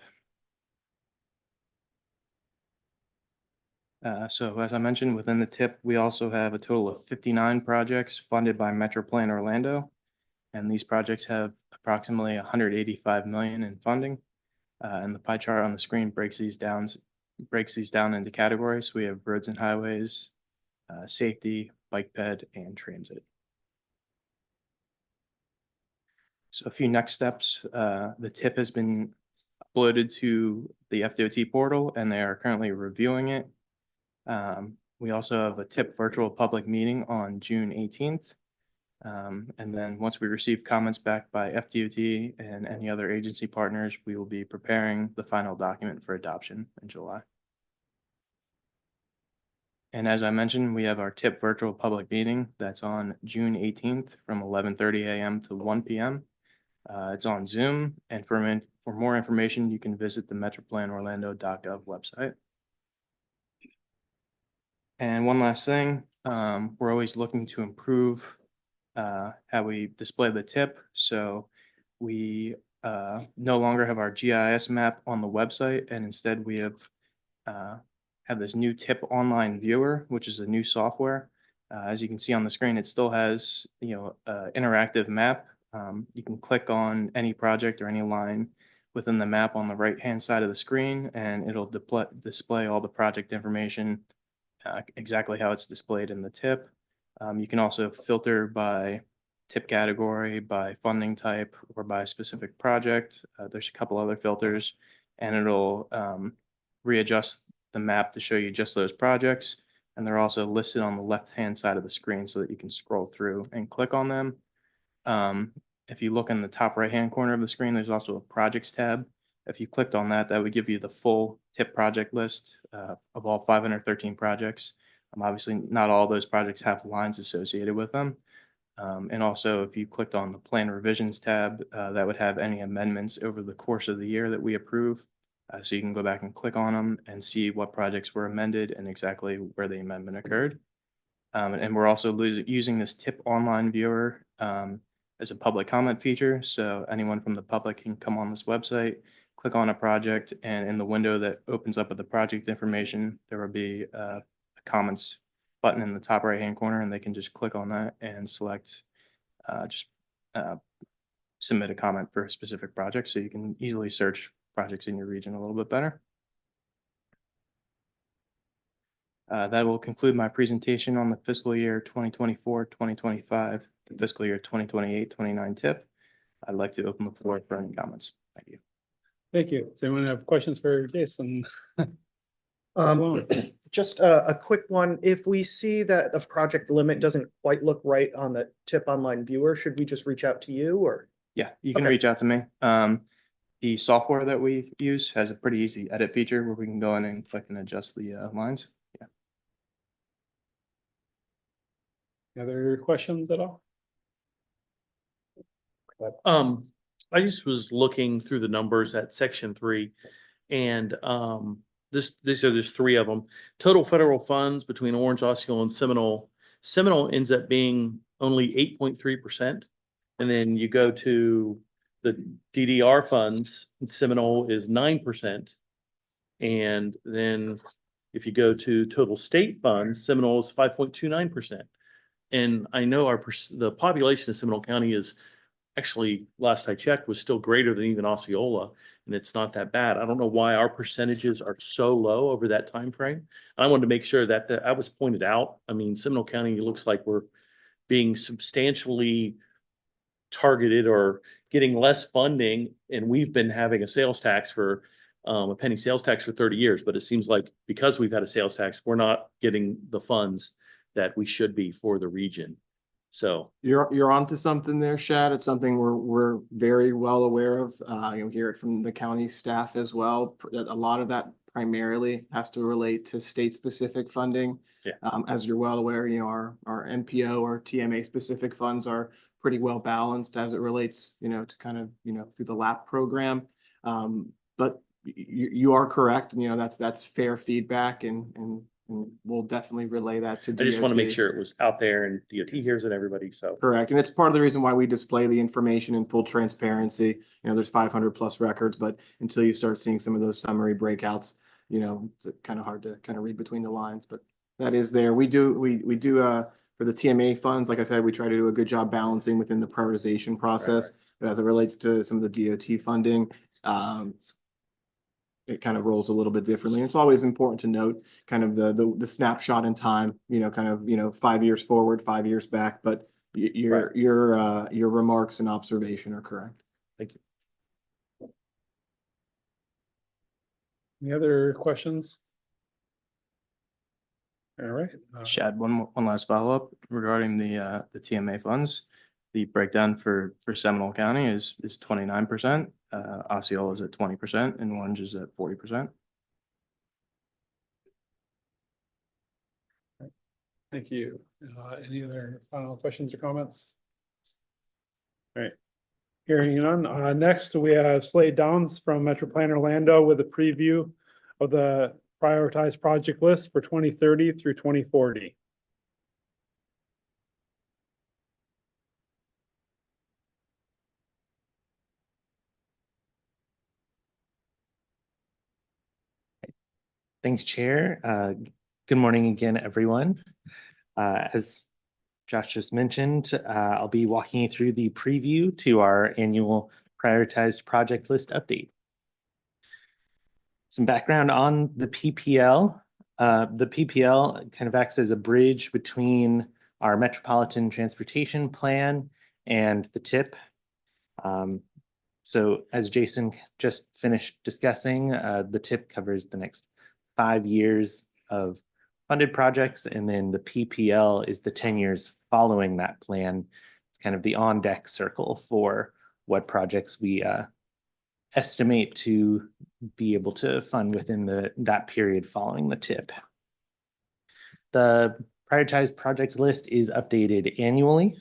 So as I mentioned, within the TIP, we also have a total of 59 projects funded by Metro Plan Orlando. And these projects have approximately 185 million in funding. And the pie chart on the screen breaks these down into categories. We have roads and highways, safety, bike ped, and transit. So a few next steps. The TIP has been uploaded to the FDOT portal and they are currently reviewing it. We also have a TIP virtual public meeting on June 18th. And then once we receive comments back by FDOT and any other agency partners, we will be preparing the final document for adoption in July. And as I mentioned, we have our TIP virtual public meeting that's on June 18th from 11:30 a.m. to 1 p.m. It's on Zoom, and for more information, you can visit the metroplanorlando.gov website. And one last thing, we're always looking to improve how we display the TIP. So we no longer have our GIS map on the website, and instead we have this new TIP online viewer, which is a new software. As you can see on the screen, it still has interactive map. You can click on any project or any line within the map on the right-hand side of the screen, and it'll display all the project information exactly how it's displayed in the TIP. You can also filter by TIP category, by funding type, or by a specific project. There's a couple other filters, and it'll readjust the map to show you just those projects. And they're also listed on the left-hand side of the screen so that you can scroll through and click on them. If you look in the top right-hand corner of the screen, there's also a projects tab. If you clicked on that, that would give you the full TIP project list of all 513 projects. Obviously, not all those projects have lines associated with them. And also, if you clicked on the plan revisions tab, that would have any amendments over the course of the year that we approve. So you can go back and click on them and see what projects were amended and exactly where the amendment occurred. And we're also using this TIP online viewer as a public comment feature. So anyone from the public can come on this website, click on a project, and in the window that opens up with the project information, there will be a comments button in the top right-hand corner, and they can just click on that and select submit a comment for a specific project. So you can easily search projects in your region a little bit better. That will conclude my presentation on the fiscal year 2024-2025, the fiscal year 2028-29 TIP. I'd like to open the floor for any comments. Thank you. Thank you. Does anyone have questions for Jason? Just a quick one. If we see that the project limit doesn't quite look right on the TIP online viewer, should we just reach out to you or? Yeah, you can Okay. reach out to me. The software that we use has a pretty easy edit feature where we can go in and click and adjust the lines. Yeah. Any other questions at all? I just was looking through the numbers at section 3 and, there's 3 of them. Total federal funds between Orange, Osceola and Seminole. Seminole ends up being only 8.3%. And then you go to the DDR funds, Seminole is 9%. And then if you go to total state funds, Seminole is 5.29%. And I know the population of Seminole County is actually, last I checked, was still greater than even Osceola, and it's not that bad. I don't know why our percentages are so low over that time frame. I wanted to make sure that that was pointed out. I mean, Seminole County looks like we're being substantially targeted or getting less funding, and we've been having a sales tax for a penny sales tax for 30 years, but it seems like because we've had a sales tax, we're not getting the funds that we should be for the region. So You're onto something there, Shad. It's something we're very well aware of. Hear it from the county staff as well. A lot of that primarily has to relate to state-specific funding. Yeah. As you're well aware, our NPO or TMA specific funds are pretty well balanced as it relates, to kind of, through the LAP program. But you are correct, and that's fair feedback, and we'll definitely relay that to DOT. I just want to make sure it was out there and DOT hears it, everybody, so. Correct, and it's part of the reason why we display the information in full transparency. There's 500 plus records, but until you start seeing some of those summary breakouts, it's kind of hard to kind of read between the lines, but that is there. We do for the TMA funds, like I said, we try to do a good job balancing within the prioritization process. But as it relates to some of the DOT funding, it kind of rolls a little bit differently. It's always important to note kind of the snapshot in time, kind of, 5 years forward, 5 years back, but your remarks and observation are correct. Thank you. Any other questions? All right. Shad, one last follow-up regarding the TMA funds. The breakdown for Seminole County is 29%. Osceola is at 20% and Orange is at 40%. Thank you. Any other final questions or comments? All right. Hearing none. Next, we have Slade Downs from Metro Plan Orlando with a preview of the prioritized project list for 2030 through 2040. Thanks, Chair. Good morning again, everyone. As Josh just mentioned, I'll be walking you through the preview to our annual prioritized project list update. Some background on the PPL. The PPL kind of acts as a bridge between our Metropolitan Transportation Plan and the TIP. So as Jason just finished discussing, the TIP covers the next 5 years of funded projects, and then the PPL is the 10 years following that plan. It's kind of the on-deck circle for what projects we estimate to be able to fund within that period following the TIP. The prioritized project list is updated annually.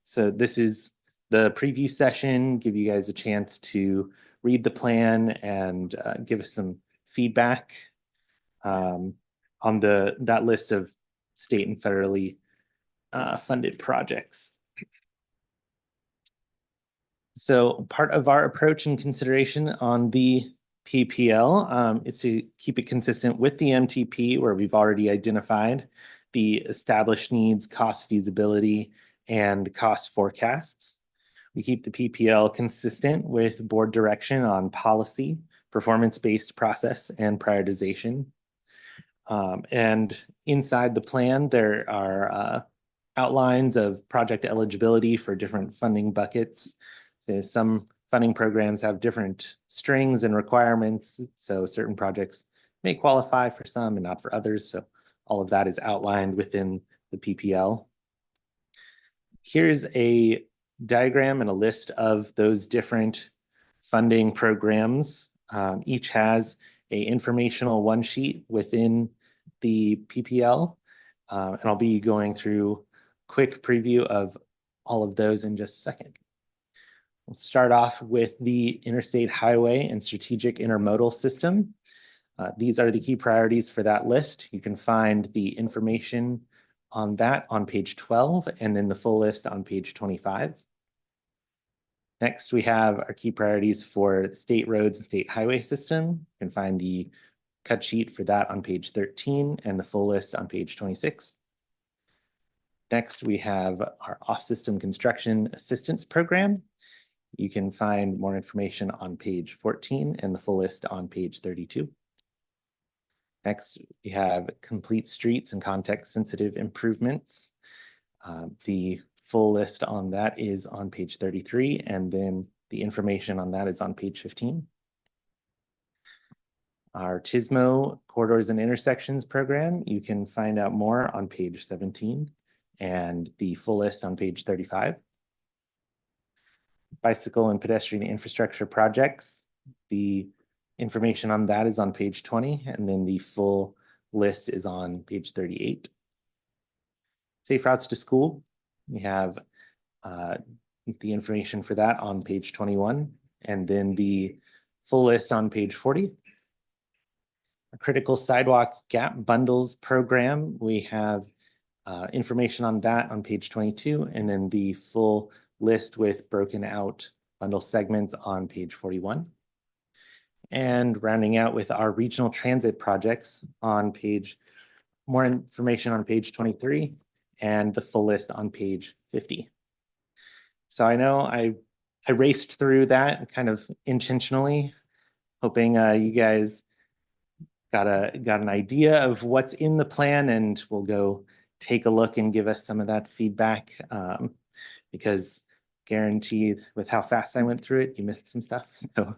So this is the preview session, give you guys a chance to read the plan and give us some feedback on that list of state and federally funded projects. So part of our approach and consideration on the PPL is to keep it consistent with the MTP, where we've already identified the established needs, cost feasibility, and cost forecasts. We keep the PPL consistent with board direction on policy, performance-based process, and prioritization. And inside the plan, there are outlines of project eligibility for different funding buckets. Some funding programs have different strings and requirements, so certain projects may qualify for some and not for others. So all of that is outlined within the PPL. Here's a diagram and a list of those different funding programs. Each has a informational one sheet within the PPL. And I'll be going through quick preview of all of those in just a second. We'll start off with the Interstate Highway and Strategic Intermodal System. These are the key priorities for that list. You can find the information on that on page 12 and then the full list on page 25. Next, we have our key priorities for state roads and state highway system. You can find the cut sheet for that on page 13 and the full list on page 26. Next, we have our off-system construction assistance program. You can find more information on page 14 and the full list on page 32. Next, we have complete streets and context-sensitive improvements. The full list on that is on page 33, and then the information on that is on page 15. Our TISMO Corridors and Intersections program, you can find out more on page 17 and the full list on page 35. Bicycle and pedestrian infrastructure projects, the information on that is on page 20, and then the full list is on page 38. Safe routes to school, we have the information for that on page 21, and then the full list on page 40. A critical sidewalk gap bundles program, we have information on that on page 22, and then the full list with broken out bundle segments on page 41. And rounding out with our regional transit projects on more information on page 23 and the full list on page 50. So I know I raced through that kind of intentionally, hoping you guys got an idea of what's in the plan, and we'll go take a look and give us some of that feedback, because guaranteed with how fast I went through it, you missed some stuff. So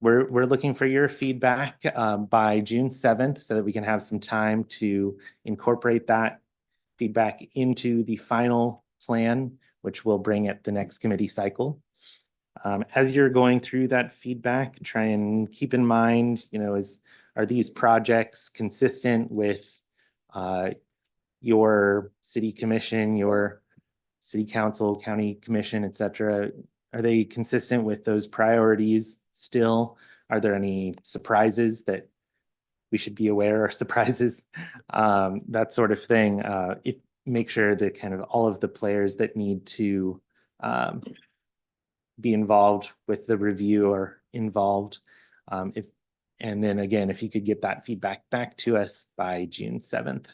we're looking for your feedback by June 7th so that we can have some time to incorporate that feedback into the final plan, which we'll bring at the next committee cycle. As you're going through that feedback, try and keep in mind, are these projects consistent with your city commission, your city council, county commission, et cetera? Are they consistent with those priorities still? Are there any surprises that we should be aware of, surprises? That sort of thing. Make sure that kind of all of the players that need to be involved with the review are involved. And then again, if you could get that feedback back to us by June 7th.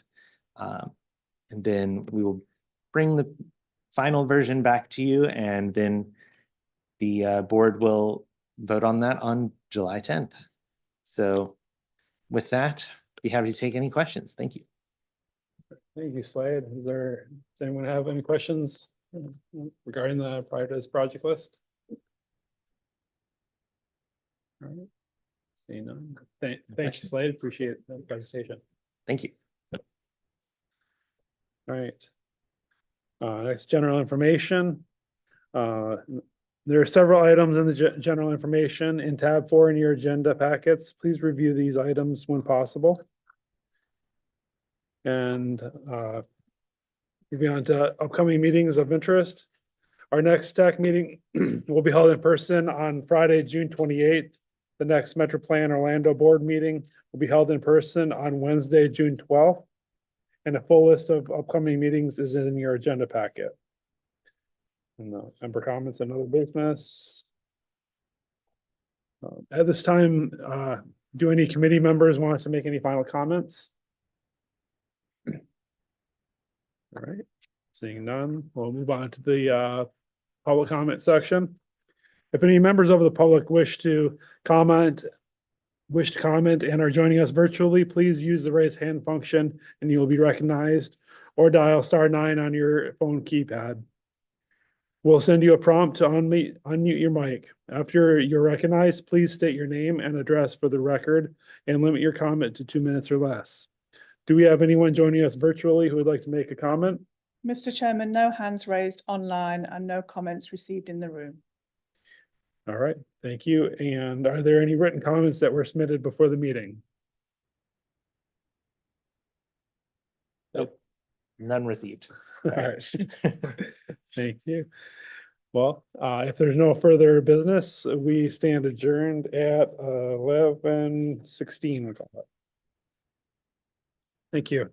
And then we will bring the final version back to you, and then the board will vote on that on July 10th. So with that, be happy to take any questions. Thank you. Thank you, Slade. Does anyone have any questions regarding the prioritized project list? All right. Seeing none. Thank you, Slade. Appreciate the presentation. Thank you. All right. Next, general information. There are several items in the general information in tab 4 in your agenda packets. Please review these items when possible. And moving on to upcoming meetings of interest. Our next TAC meeting will be held in person on Friday, June 28th. The next Metro Plan Orlando board meeting will be held in person on Wednesday, June 12th. And a full list of upcoming meetings is in your agenda packet. And the member comments and other business. At this time, do any committee members want us to make any final comments? All right, seeing none, we'll move on to the public comment section. If any members of the public wish to comment and are joining us virtually, please use the raise hand function and you will be recognized, or dial *9 on your phone keypad. We'll send you a prompt to unmute your mic. After you're recognized, please state your name and address for the record and limit your comment to 2 minutes or less. Do we have anyone joining us virtually who would like to make a comment? Mr. Chairman, no hands raised online and no comments received in the room. All right, thank you. And are there any written comments that were submitted before the meeting? Nope. None received. All right. Thank you. Well, if there's no further business, we stand adjourned at 11:16. We'll call it. Thank you.